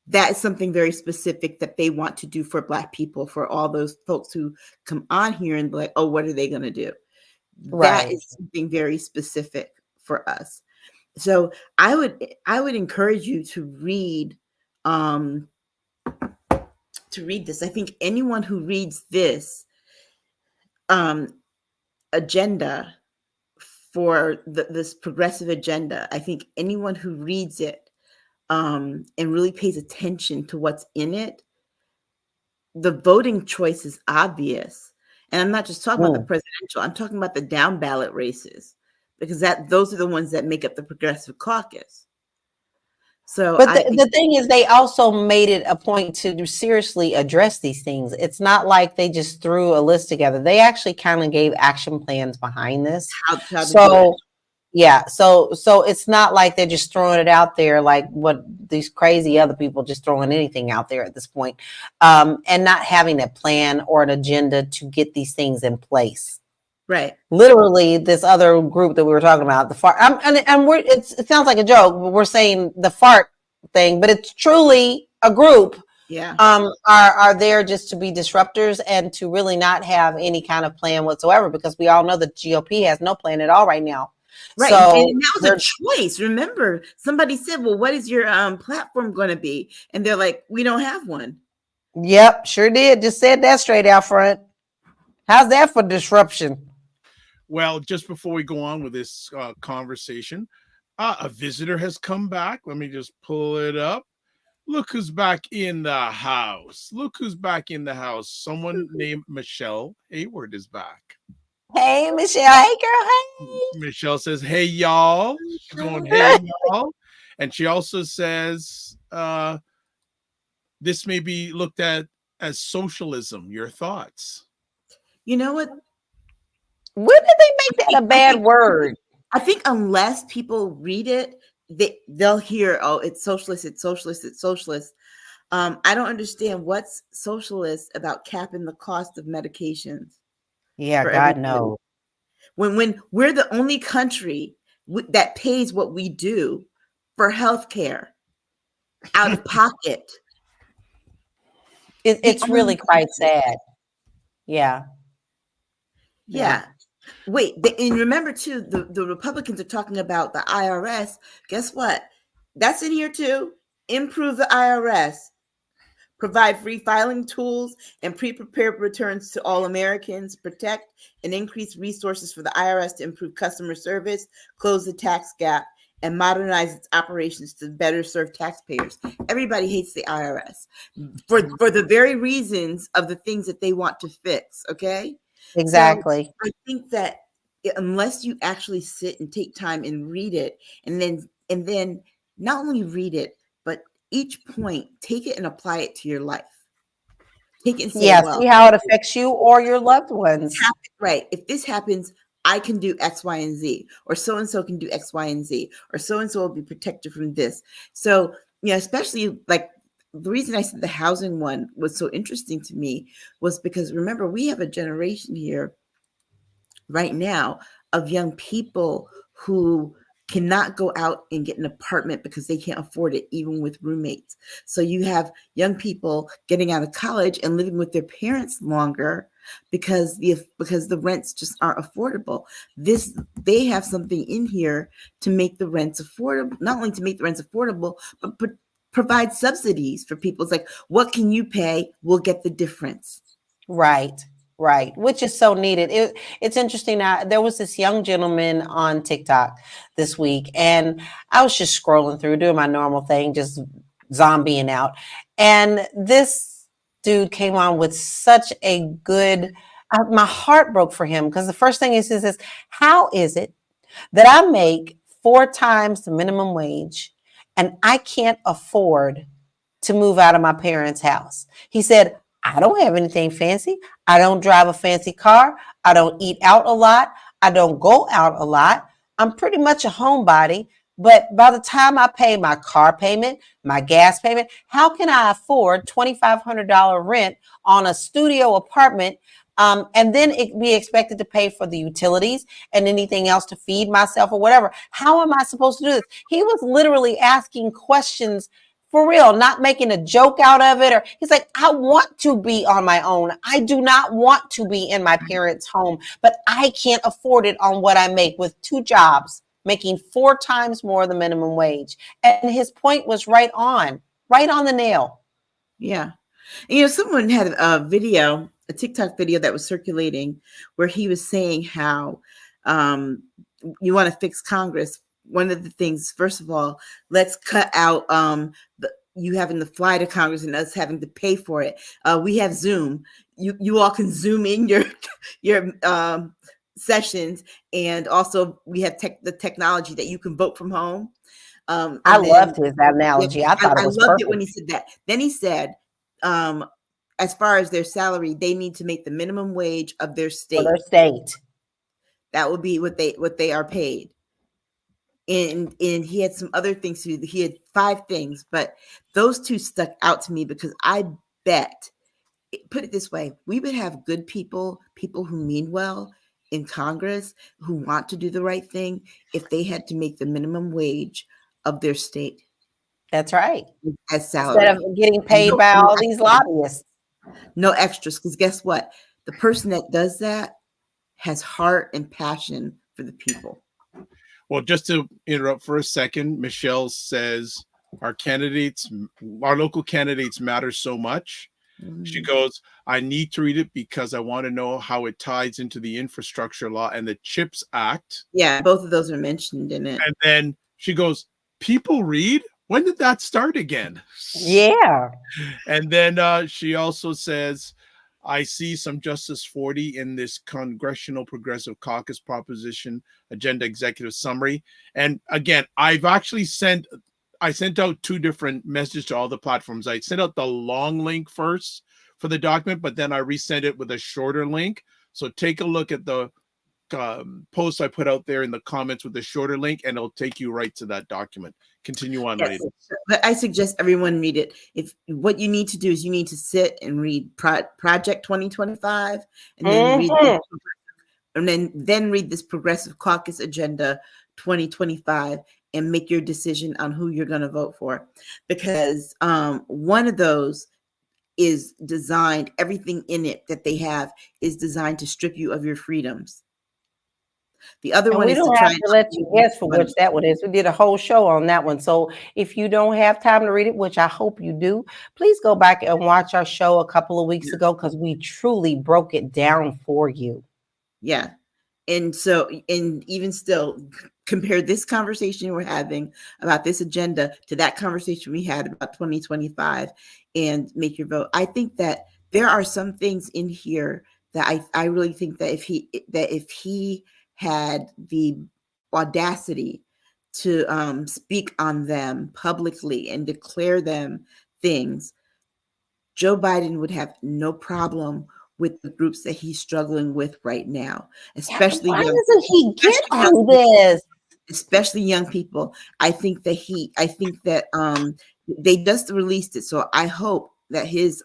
That is something very specific that they want to do for Black people, for all those folks who come on here and be like, oh, what are they going to do? Right. That is something very specific for us. So I would encourage you to read this. I think anyone who reads this agenda for this progressive agenda, I think anyone who reads it and really pays attention to what's in it, the voting choice is obvious. And I'm not just talking about the presidential, I'm talking about the down ballot races, because those are the ones that make up the Progressive Caucus. So, but the thing is, they also made it a point to seriously address these things. It's not like they just threw a list together. They actually kind of gave action plans behind this. So it's not like they're just throwing it out there like what these crazy other people just throwing anything out there at this point, and not having a plan or an agenda to get these things in place. Right. Literally, this other group that we were talking about, the FARC, it sounds like a joke, but we're saying the FARC thing, but it's truly a group. Yeah. Are there just to be disruptors and to really not have any kind of plan whatsoever, because we all know the GOP has no plan at all right now. Right. So, and that was a choice. Remember, somebody said, well, what is your platform going to be? And they're like, we don't have one. Yep, sure did. Just said that straight out front. How's that for disruption? Well, just before we go on with this conversation, a visitor has come back. Let me just pull it up. Look who's back in the house. Look who's back in the house. Someone named Michelle Hayward is back. Hey, Michelle. Hey, girl. Hey. Michelle says, hey, y'all. She's going, hey, y'all. And she also says, this may be looked at as socialism. Your thoughts? You know what? When did they make that a bad word? I think unless people read it, they'll hear, oh, it's socialist, it's socialist, it's socialist. I don't understand what's socialist about capping the cost of medications. Yeah, God knows. When we're the only country that pays what we do for healthcare out of pocket. It's really quite sad. Yeah. Yeah. Wait, and remember too, the Republicans are talking about the IRS. Guess what? That's in here too. Improve the IRS. provide free filing tools and pre-prepared returns to all Americans, protect and increase resources for the IRS to improve customer service, close the tax gap, and modernize its operations to better serve taxpayers. Everybody hates the IRS for the very reasons of the things that they want to fix, okay? Exactly. So I think that unless you actually sit and take time and read it, and then not only read it, but each point, take it and apply it to your life. Take it and say, well, see how it affects you or your loved ones. Right. If this happens, I can do X, Y, and Z, or so-and-so can do X, Y, and Z, or so-and-so will be protected from this. So, especially like the reason I said the housing one was so interesting to me was because remember, we have a generation here right now of young people who cannot go out and get an apartment because they can't afford it, even with roommates. So you have young people getting out of college and living with their parents longer because the rents just aren't affordable. They have something in here to make the rents affordable, not only to make the rents affordable, but provide subsidies for people. It's like, what can you pay? We'll get the difference. Right, which is so needed. It's interesting. There was this young gentleman on TikTok this week, and I was just scrolling through, doing my normal thing, just zombieing out. And this dude came on with such a good, my heart broke for him because the first thing he says is, how is it that I make 4 times the minimum wage and I can't afford to move out of my parents' house? He said, I don't have anything fancy. I don't drive a fancy car. I don't eat out a lot. I don't go out a lot. I'm pretty much a homebody. But by the time I pay my car payment, my gas payment, how can I afford $2,500 rent on a studio apartment and then be expected to pay for the utilities and anything else to feed myself or whatever? How am I supposed to do this? He was literally asking questions for real, not making a joke out of it. Or he's like, I want to be on my own. I do not want to be in my parents' home, but I can't afford it on what I make with 2 jobs, making 4 times more the minimum wage. And his point was right on the nail. Yeah. Someone had a TikTok video that was circulating where he was saying how you want to fix Congress. One of the things, first of all, let's cut out you having to fly to Congress and us having to pay for it. We have Zoom. You all can Zoom in your sessions, and also we have the technology that you can vote from home. I loved his analogy. I thought it was I loved perfect. it when he said that. Then he said, as far as their salary, they need to make the minimum wage of their state. For their state. That would be what they are paid. And he had some other things to do. He had 5 things, but those 2 stuck out to me because I bet, put it this way, we would have good people who mean well in Congress, who want to do the right thing, if they had to make the minimum wage of their state. That's right. As salary. Instead of getting paid by all these lobbyists. No extras, because guess what? The person that does that has heart and passion for the people. Well, just to interrupt for a second, Michelle says our local candidates matter so much. She goes, I need to read it because I want to know how it ties into the infrastructure law and the CHIPS Act. Yeah, both of those are mentioned in it. And then she goes, people read? When did that start again? Yeah. And then she also says, I see some Justice 40 in this Congressional Progressive Caucus Proposition Agenda Executive Summary. And again, I sent out 2 different messages to all the platforms. I sent out the long link first for the document, but then I resent it with a shorter link. So take a look at the post I put out there in the comments with the shorter link, and it'll take you right to that document. Continue on, ladies. But I suggest everyone read it. If what you need to do is you need to sit and read Project 2025, and then read this Progressive Caucus Agenda 2025, and make your decision on who you're going to vote for, because one of those is designed, everything in it that they have is designed to strip you of your freedoms. The other And one we is to don't try have to let you guess for which that one is. We did a whole show on that one. So if you don't have time to read it, which I hope you do, please go back and watch our show a couple of weeks ago because we truly broke it down for you. Yeah. And so, and even still, compare this conversation we're having about this agenda to that conversation we had about 2025 and make your vote. I think that there are some things in here that I really think that if he had the audacity to speak on them publicly and declare them things, Joe Biden would have no problem with the groups that he's struggling with right now, especially Why young, doesn't he get especially on young, this? especially young people. I think that they just released it, so I hope that his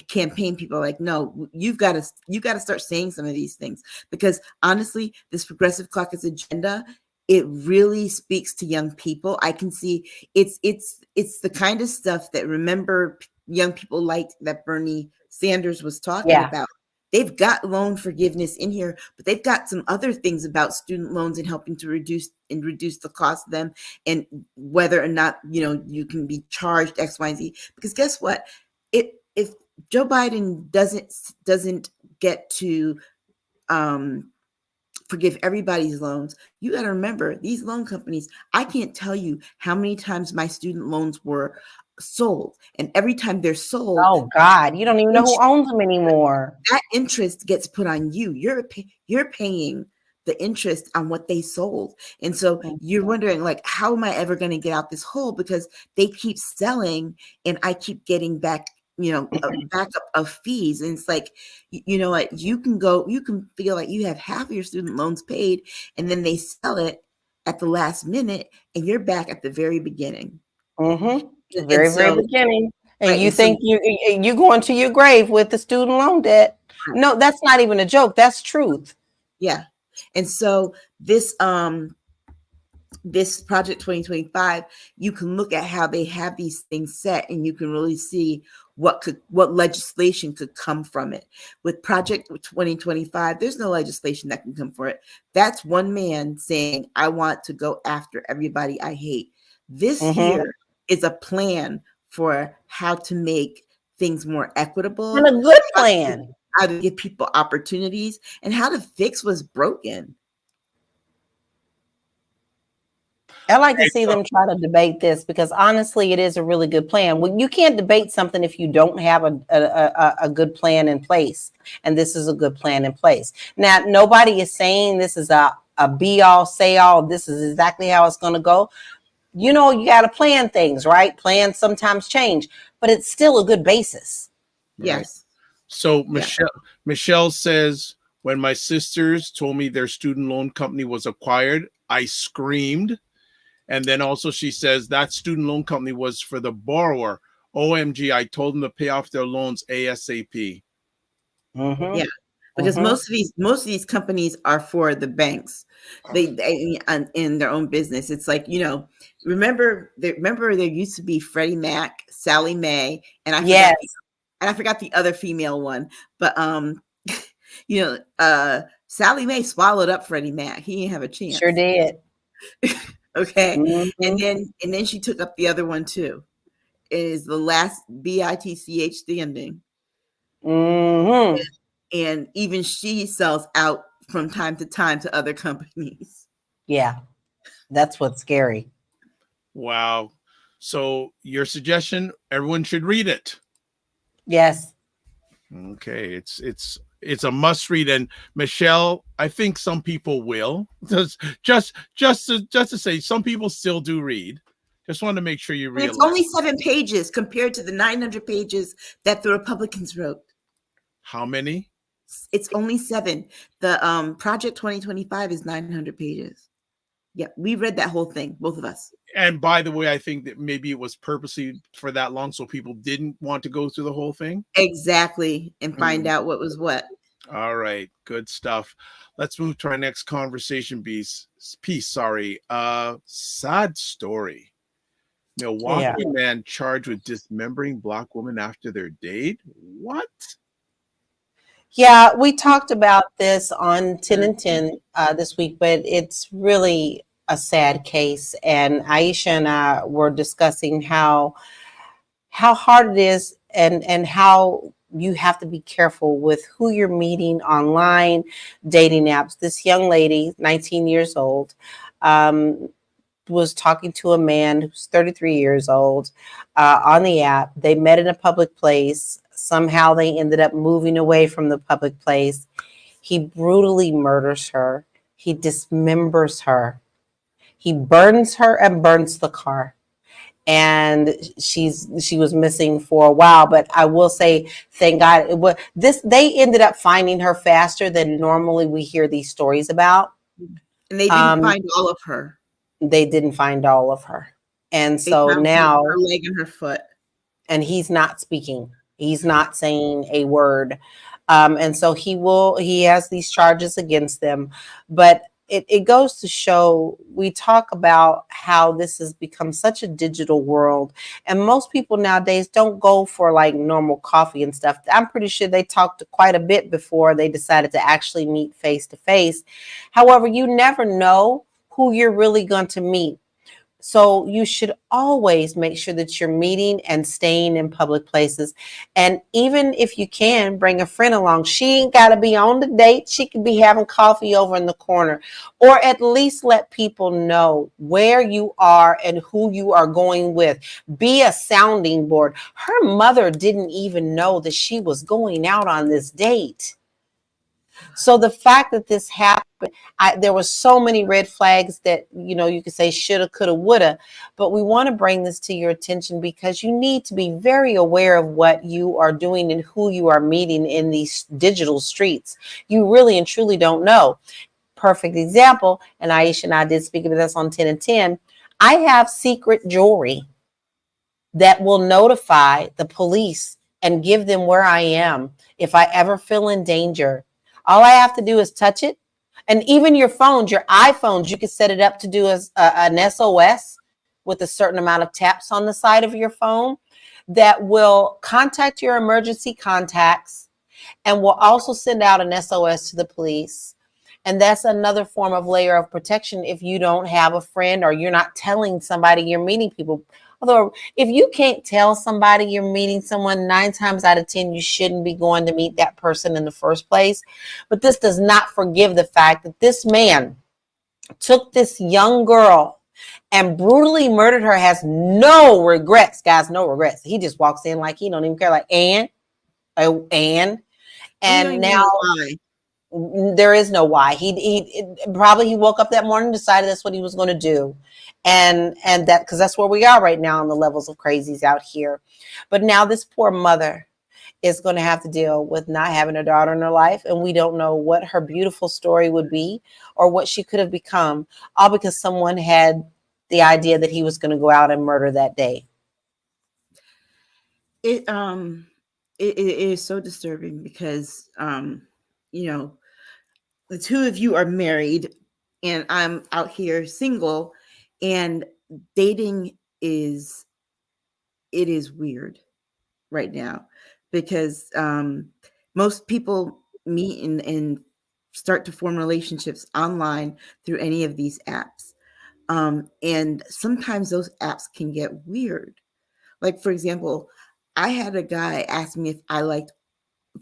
campaign people are like, no, you've got to start saying some of these things, because honestly, this progressive caucus agenda, it really speaks to young people. I can see it's the kind of stuff that, remember, young people liked that Bernie Sanders was talking about. They've got loan forgiveness in here, but they've got some other things about student loans and helping to reduce the cost of them, and whether or not you can be charged X, Y, and Z. Because guess what? If Joe Biden doesn't get to forgive everybody's loans, you got to remember, these loan companies, I can't tell you how many times my student loans were sold, and every time they're sold, oh God, you don't even know who owns them anymore. That interest gets put on you. You're paying the interest on what they sold, and so you're wondering, like, how am I ever going to get out this hole? Because they keep selling, and I keep getting back a backup of fees. And it's like, you know what, you can feel like you have half of your student loans paid, and then they sell it at the last minute, and you're back at the very beginning. The very beginning. And you think you going to your grave with the student loan debt. No, that's not even a joke. That's truth. Yeah. And so this Project 2025, you can look at how they have these things set, and you can really see what legislation could come from it. With Project 2025, there's no legislation that can come for it. That's one man saying, I want to go after everybody I hate. This here is a plan for how to make things more equitable. And a good plan. How to give people opportunities, and how to fix what's broken. I like to see them try to debate this, because honestly, it is a really good plan. Well, you can't debate something if you don't have a good plan in place. And this is a good plan in place. Now, nobody is saying this is a be all, say all, this is exactly how it's going to go. You got to plan things, right? Plans sometimes change, but it's still a good basis. Yes. Right. So Michelle says, when my sisters told me their student loan company was acquired, I screamed. And then also she says that student loan company was for the borrower. OMG, I told them to pay off their loans ASAP. Yeah. Because most of these companies are for the banks. They in their own business. It's like, remember there used to be Freddie Mac, Sally Mae, and I forgot the other female one. But Sally Mae swallowed up Freddie Mac. He didn't have a chance. Sure did. Okay. And then she took up the other one too. It is the last BITCH standing. And even she sells out from time to time to other companies. Yeah, that's what's scary. Wow. So your suggestion, everyone should read it. Yes. Okay. It's a must read. And Michelle, I think some people will. Just to say, some people still do read. Just want to make sure you realize. It's only 7 pages compared to the 900 pages that the Republicans wrote. How many? It's only 7. The Project 2025 is 900 pages. Yeah, we read that whole thing, both of us. And by the way, I think that maybe it was purposely for that long so people didn't want to go through the whole thing. Exactly, and find out what was what. All right, good stuff. Let's move to our next conversation piece. Sad story. Milwaukee man charged with dismembering Black woman after their date. What? Yeah, we talked about this on 10 and 10 this week, but it's really a sad case. And Aisha and I were discussing how hard it is, and how you have to be careful with who you're meeting online, dating apps. This young lady, 19 years old, um, was talking to a man who's 33 years old on the app. They met in a public place. Somehow they ended up moving away from the public place. He brutally murders her. He dismembers her. He burns her and burns the car. And she was missing for a while, but I will say, thank God, it was this. They ended up finding her faster than normally we hear these stories about. And they didn't find all of her. They didn't find all of her, and They so found now her leg and her foot. And he's not speaking. He's not saying a word. And so he has these charges against them. But it goes to show, we talk about how this has become such a digital world. And most people nowadays don't go for like normal coffee and stuff. I'm pretty sure they talked quite a bit before they decided to actually meet face to face. However, you never know who you're really going to meet. So you should always make sure that you're meeting and staying in public places. And even if you can, bring a friend along. She ain't got to be on the date. She could be having coffee over in the corner, or at least let people know where you are and who you are going with. Be a sounding board. Her mother didn't even know that she was going out on this date. So the fact that this happened, there were so many red flags that, you could say shoulda, coulda, woulda, but we want to bring this to your attention because you need to be very aware of what you are doing and who you are meeting in these digital streets. You really and truly don't know. Perfect example, and Aisha and I did speak about this on 10 and 10. I have secret jewelry that will notify the police and give them where I am if I ever feel in danger. All I have to do is touch it. And even your phones, your iPhones, you can set it up to do an SOS with a certain amount of taps on the side of your phone that will contact your emergency contacts and will also send out an SOS to the police. And that's another form of layer of protection if you don't have a friend or you're not telling somebody you're meeting people. Although if you can't tell somebody you're meeting someone, 9 times out of 10, you shouldn't be going to meet that person in the first place. But this does not forgive the fact that this man took this young girl and brutally murdered her, has no regrets, guys, no regrets. He just walks in like he don't even care, like, and now there is no why. He probably he woke up that morning, decided that's what he was going to do. And that, because that's where we are right now on the levels of crazies out here. But now this poor mother is going to have to deal with not having a daughter in her life. And we don't know what her beautiful story would be or what she could have become, all because someone had the idea that he was going to go out and murder that day. It is so disturbing because, the two of you are married and I'm out here single, and dating is weird right now because most people meet and start to form relationships online through any of these apps. And sometimes those apps can get weird. Like, for example, I had a guy ask me if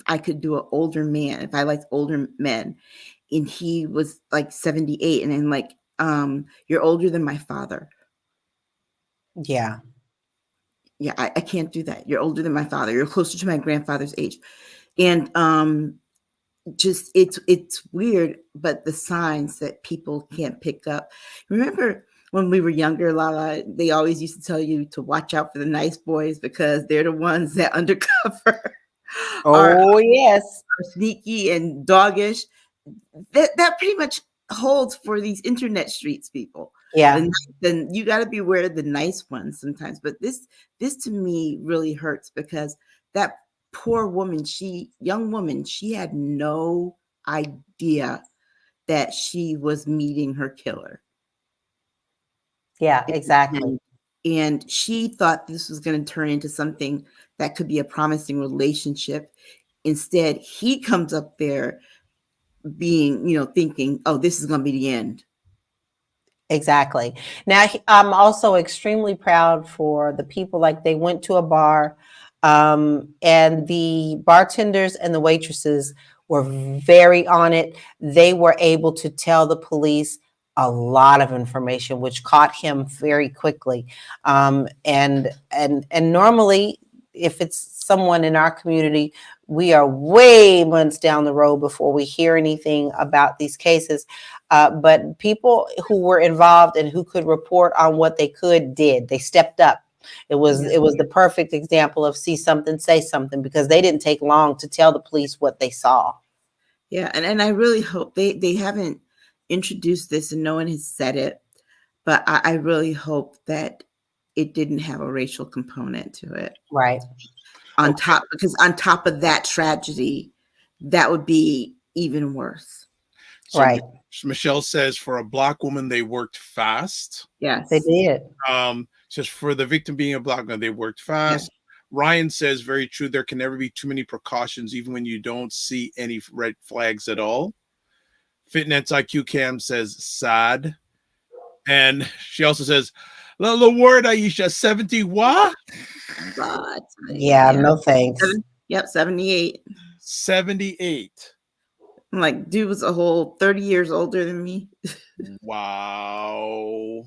I could do an older man, if I liked older men. And he was like 78. And I'm like, you're older than my father. Yeah. Yeah, I can't do that. You're older than my father. You're closer to my grandfather's age. And just it's weird, but the signs that people can't pick up. Remember when we were younger, Lala, they always used to tell you to watch out for the nice boys because they're the ones that undercover Yes, are sneaky and doggish. That pretty much holds for these internet streets people. Yeah. Then you got to be aware of the nice ones sometimes. But this to me really hurts because that poor woman, young woman, she had no idea that she was meeting her killer. Yeah, exactly. And she thought this was going to turn into something that could be a promising relationship. Instead, he comes up there being, thinking, oh, this is going to be the end. Exactly. Now, I'm also extremely proud for the people. Like, they went to a bar, and the bartenders and the waitresses were very on it. They were able to tell the police a lot of information, which caught him very quickly. And normally, if it's someone in our community, we are way months down the road before we hear anything about these cases. But people who were involved and who could report on what they could did. They stepped up. It was the perfect example of see something, say something, because they didn't take long to tell the police what they saw. Yeah, and I really hope they haven't introduced this and no one has said it, but I really hope that it didn't have a racial component to it. Right. Because on top of that tragedy, that would be even worse. So Right. Michelle says for a Black woman, they worked fast. Yes. They did. Says for the victim being a Black woman, they worked fast. Yeah. Ryan says, very true. There can never be too many precautions, even when you don't see any red flags at all. Fitness IQ Cam says, sad. And she also says, the word, Aisha, 70 what? Yeah, no thanks. 78. 78. I'm like, dude was a whole 30 years older than me. Wow.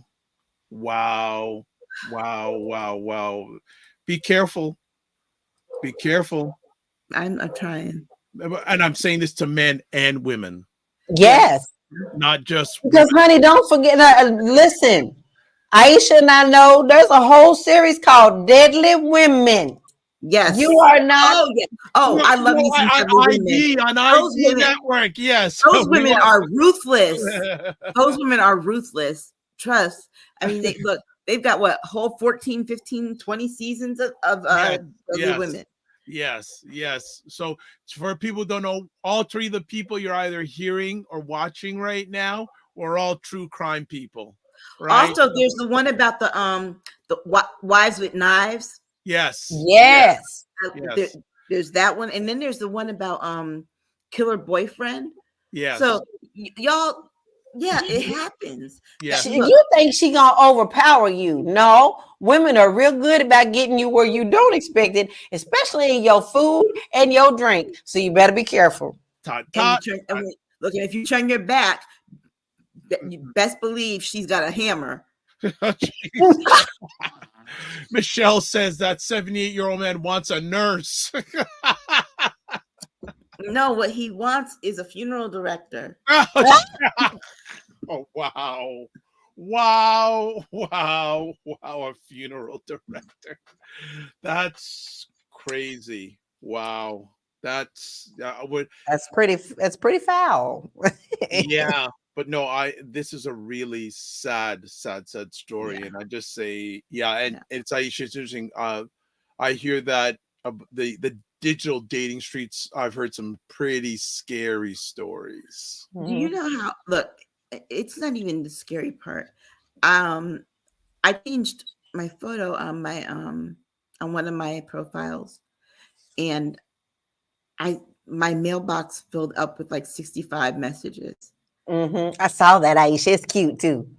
Be careful. Be careful. I'm trying. And I'm saying this to men and women. Yes. Not just because, honey, don't forget. Listen, Aisha and I know there's a whole series called Deadly Women. Yes. You are not. Oh, yeah. Oh, I love you. On ID Network. Yes. Those women are ruthless. Those women are ruthless. Trust. I mean, they've got what, whole 14, 15, 20 seasons of Deadly Women. Yes. So for people who don't know, all three of the people you're either hearing or watching right now were all true crime people. Right? Also, there's the one about the wives with knives. Yes. There's that one, and then there's the one about killer boyfriend. Yeah. So y'all, yeah, it happens. Yeah. You think she gonna overpower you? No, women are real good about getting you where you don't expect it, especially in your food and your drink. So you better be careful. Look, if you turn your back, you best believe she's got a hammer. Michelle says that 78-year-old man wants a nurse. No, what he wants is a funeral director. Oh, wow. A funeral director. That's crazy. Wow. That's pretty foul. Yeah. But no, this is a really sad story. Yeah. And I just say, and it's Aisha, it's interesting. I hear that the digital dating streets, I've heard some pretty scary stories. Do you know how, look, it's not even the scary part. I changed my photo on my on one of my profiles, and my mailbox filled up with like 65 messages. I saw that, Aisha. It's cute too.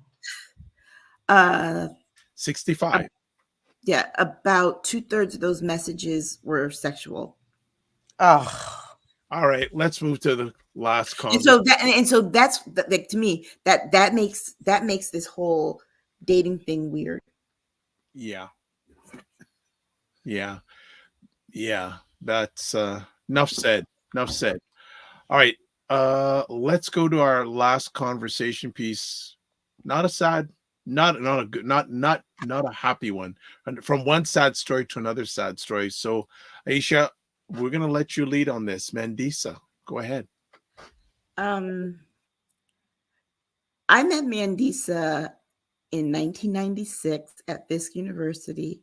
65. Yeah, about 2/3 of those messages were sexual. Oh, all right. Let's move to the last comment. And so that's like, to me, that makes this whole dating thing weird. Yeah. That's enough said. All right. Let's go to our last conversation piece. Not a sad, not a good, not a happy one. And from one sad story to another sad story. So, Aisha, we're gonna let you lead on this. Mandisa, go ahead. I met Mandisa in 1996 at Fisk University.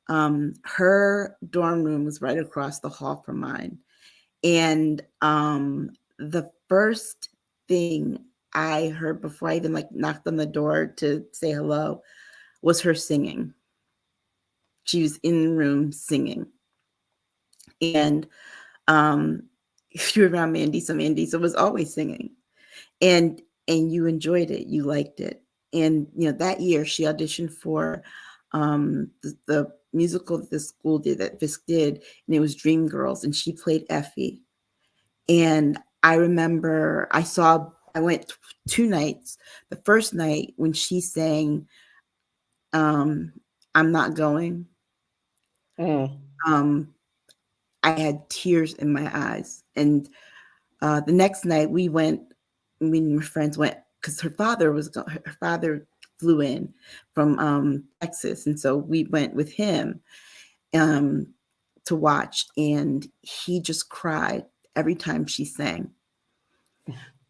Her dorm room was right across the hall from mine, and the first thing I heard before I even knocked on the door to say hello was her singing. She was in the room singing. And if you're around Mandisa was always singing, and you enjoyed it, you liked it. And that year she auditioned for the musical that the school did, that Fisk did, and it was Dreamgirls, and she played Effie. And I remember I went 2 nights. The first night when she sang I'm Not Going, I had tears in my eyes. And the next night me and my friends went, because her father flew in from Texas, and so we went with him to watch, and he just cried every time she sang.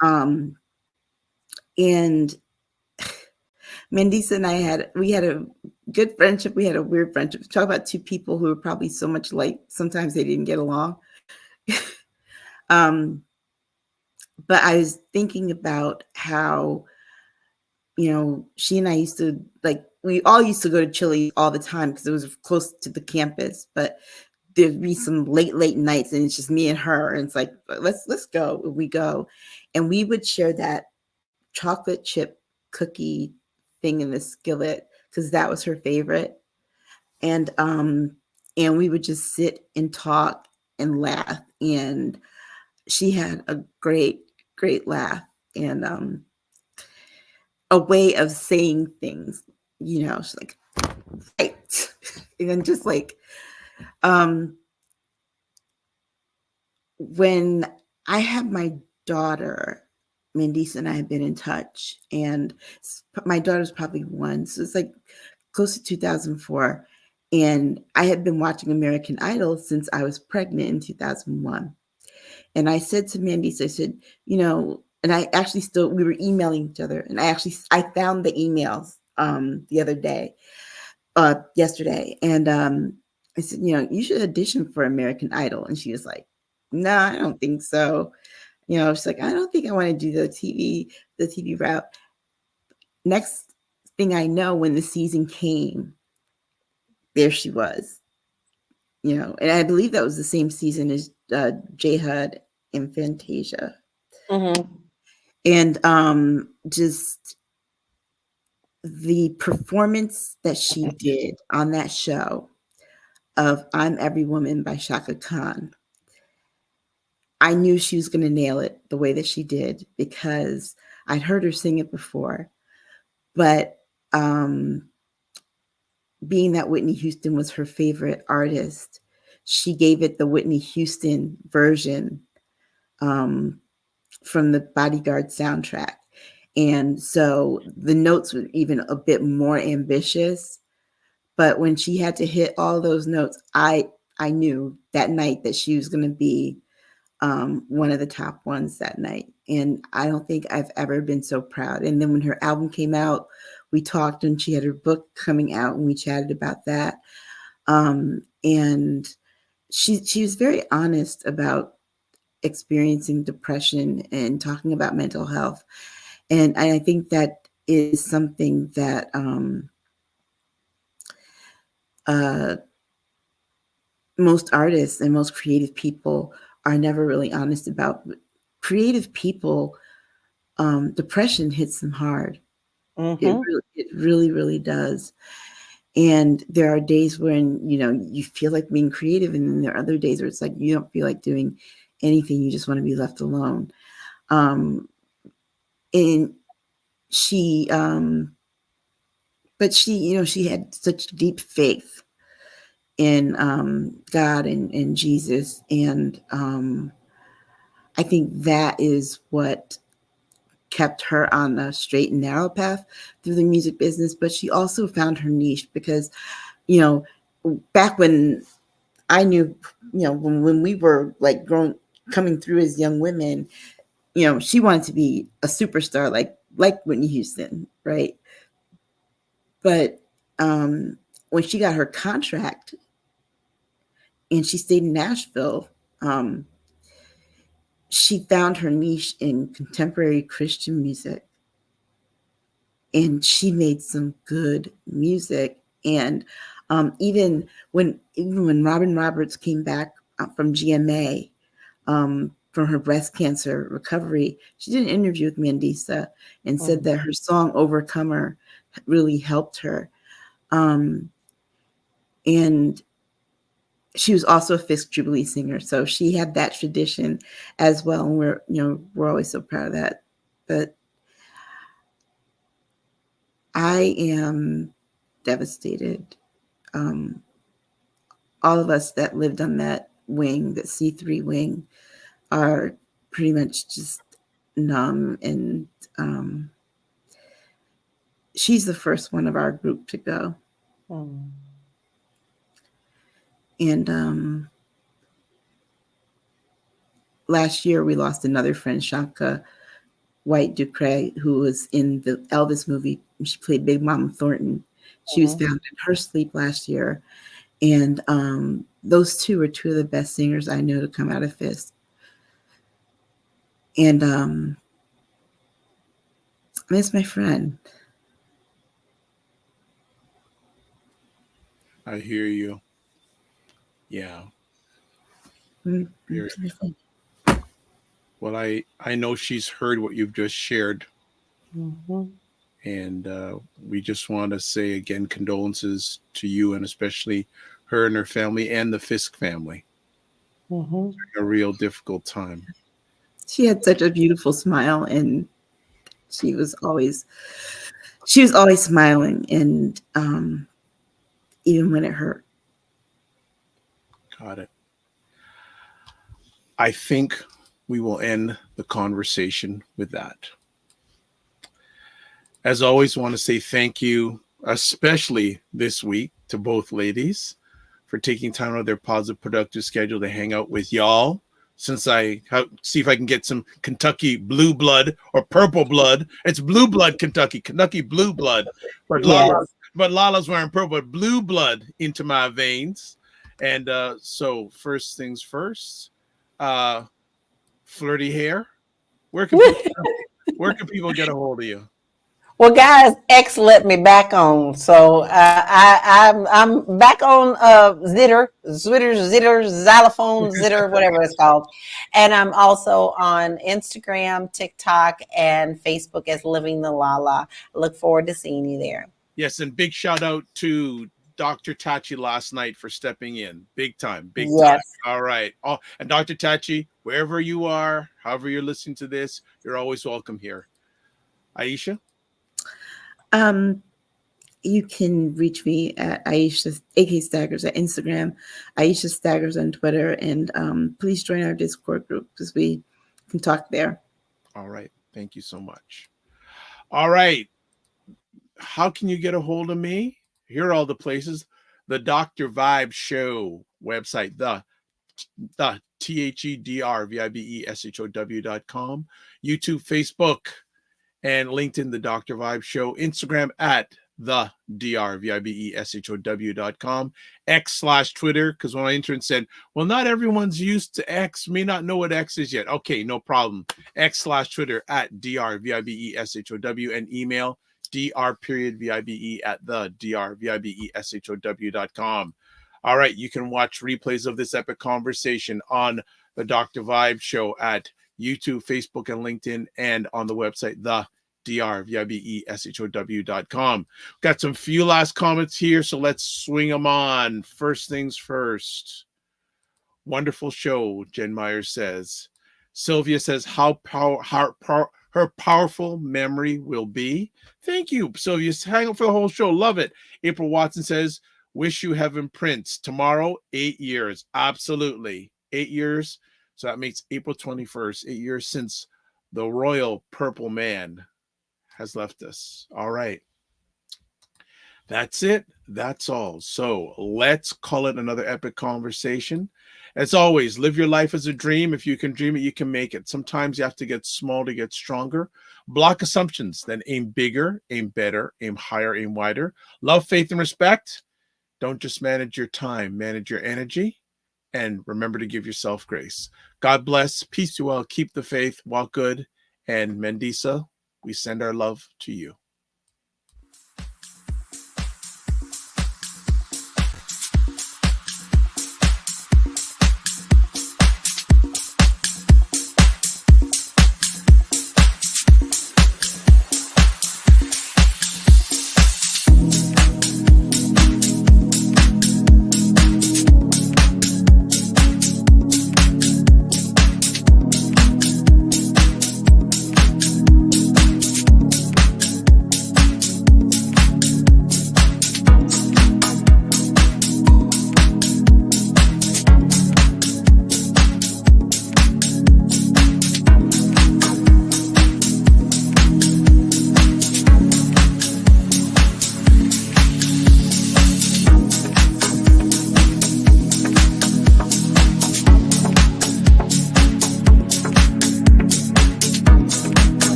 And Mandisa and we had a good friendship. We had a weird friendship. Talk about two people who were probably so much like, sometimes they didn't get along. But I was thinking about how, she and I used to, we all used to go to Chili all the time because it was close to the campus, but there'd be some late nights and it's just me and her. And it's like, let's go. We go. And we would share that chocolate chip cookie thing in the skillet because that was her favorite. And we would just sit and talk and laugh. And she had a great laugh and a way of saying things, she's like, right. And then just like, when I had my daughter, Mandisa and I have been in touch, and my daughter's probably 1, so it's like close to 2004. And I had been watching American Idol since I was pregnant in 2001. And I said to Mandisa, I said, and I actually we were emailing each other, and I found the emails the other day, yesterday, and I said, you should audition for American Idol. And she was like, no, I don't think so. She's like, I don't think I want to do the TV route. Next thing I know, when the season came, there she was, and I believe that was the same season as J Hud and Fantasia. Mm-hmm. And just the performance that she did on that show of I'm Every Woman by Shaka Khan, I knew she was going to nail it the way that she did because I'd heard her sing it before. But being that Whitney Houston was her favorite artist, she gave it the Whitney Houston version from the Bodyguard soundtrack. And so the notes were even a bit more ambitious. But when she had to hit all those notes, I knew that night that she was going to be one of the top ones that night. And I don't think I've ever been so proud. And then when her album came out, we talked, and she had her book coming out, and we chatted about that. And she was very honest about experiencing depression and talking about mental health. And I think that is something that most artists and most creative people are never really honest about. Creative people, depression hits them hard. Mm-hmm. It really does. And there are days when, you feel like being creative, and then there are other days where it's like you don't feel like doing anything. You just want to be left alone. And she, but she, she had such deep faith in God and Jesus. And I think that is what kept her on the straight and narrow path through the music business. But she also found her niche because, back when I knew, when we were like coming through as young women, she wanted to be a superstar like Whitney Houston, right? But when she got her contract and she stayed in Nashville, she found her niche in contemporary Christian music. And she made some good music. And even when Robin Roberts came back from GMA, from her breast cancer recovery, she did an interview with Mandisa and said that her song Overcomer really helped her. And she was also a Fisk Jubilee singer, so she had that tradition as well. And we're always so proud of that. But I am devastated. All of us that lived on that wing, that C3 wing, are pretty much just numb. And she's the first one of our group to go. And last year we lost another friend, Shanka White Ducre, who was in the Elvis movie. She played Big Mama Thornton. She was found in her sleep last year. And those two are two of the best singers I know to come out of Fisk. And I miss my friend. I hear you. Yeah. Well, I know she's heard what you've just shared. And we just want to say again, condolences to you, and especially her and her family and the Fisk family. A real difficult time. She had such a beautiful smile, and she was always smiling, and even when it hurt. Got it. I think we will end the conversation with that. As always, want to say thank you, especially this week, to both ladies for taking time out of their positive, productive schedule to hang out with y'all. Since I see if I can get some Kentucky blue blood or purple blood. It's blue blood, Kentucky blue blood. But Lala's wearing purple, but blue blood into my veins. And so first things first, Flirty Hair, where can people get a hold of you? Well, guys, X let me back on, so I'm back on Zitter, Xylophone, Zitter, whatever it's called, and I'm also on Instagram, TikTok, and Facebook as Living the Lala. I look forward to seeing you there. Yes, and big shout out to Dr. Tachi last night for stepping in, big time. All right, and Dr. Tachi, wherever you are, however you're listening to this, you're always welcome here. Aisha. You can reach me at Aisha AK Staggers at Instagram, Aisha Staggers on Twitter, and please join our Discord group because we can talk there. All right. Thank you so much. All right. How can you get a hold of me? Here are all the places. The Dr. Vibe Show website, the THEDRVIBESHOW.com, YouTube, Facebook, and LinkedIn, the Dr. Vibe Show, Instagram at the DRVIBESHOW.com, X/Twitter, because when my intern said, well, not everyone's used to X, may not know what X is yet. Okay, no problem. X/Twitter at DRVIBESHOW, and email dr.vibe at the drvibeshow.com. All right, you can watch replays of this epic conversation on the Dr. Vibe Show at YouTube, Facebook, and LinkedIn, and on the website, the drvibeshow.com. Got some few last comments here, so let's swing them on. First things first. Wonderful show, Jen Myers says. Sylvia says, how her powerful memory will be. Thank you, Sylvia. Hang out for the whole show. Love it. April Watson says, wish you heaven, Prince. Tomorrow, 8 years. Absolutely. 8 years. So that makes April 21st, 8 years since the royal purple man has left us. All right. That's it. That's all. So let's call it another epic conversation. As always, live your life as a dream. If you can dream it, you can make it. Sometimes you have to get small to get stronger. Block assumptions, then aim bigger, aim better, aim higher, aim wider. Love, faith, and respect. Don't just manage your time, manage your energy. And remember to give yourself grace. God bless. Peace to all. Keep the faith. Walk good. And Mandisa, we send our love to you.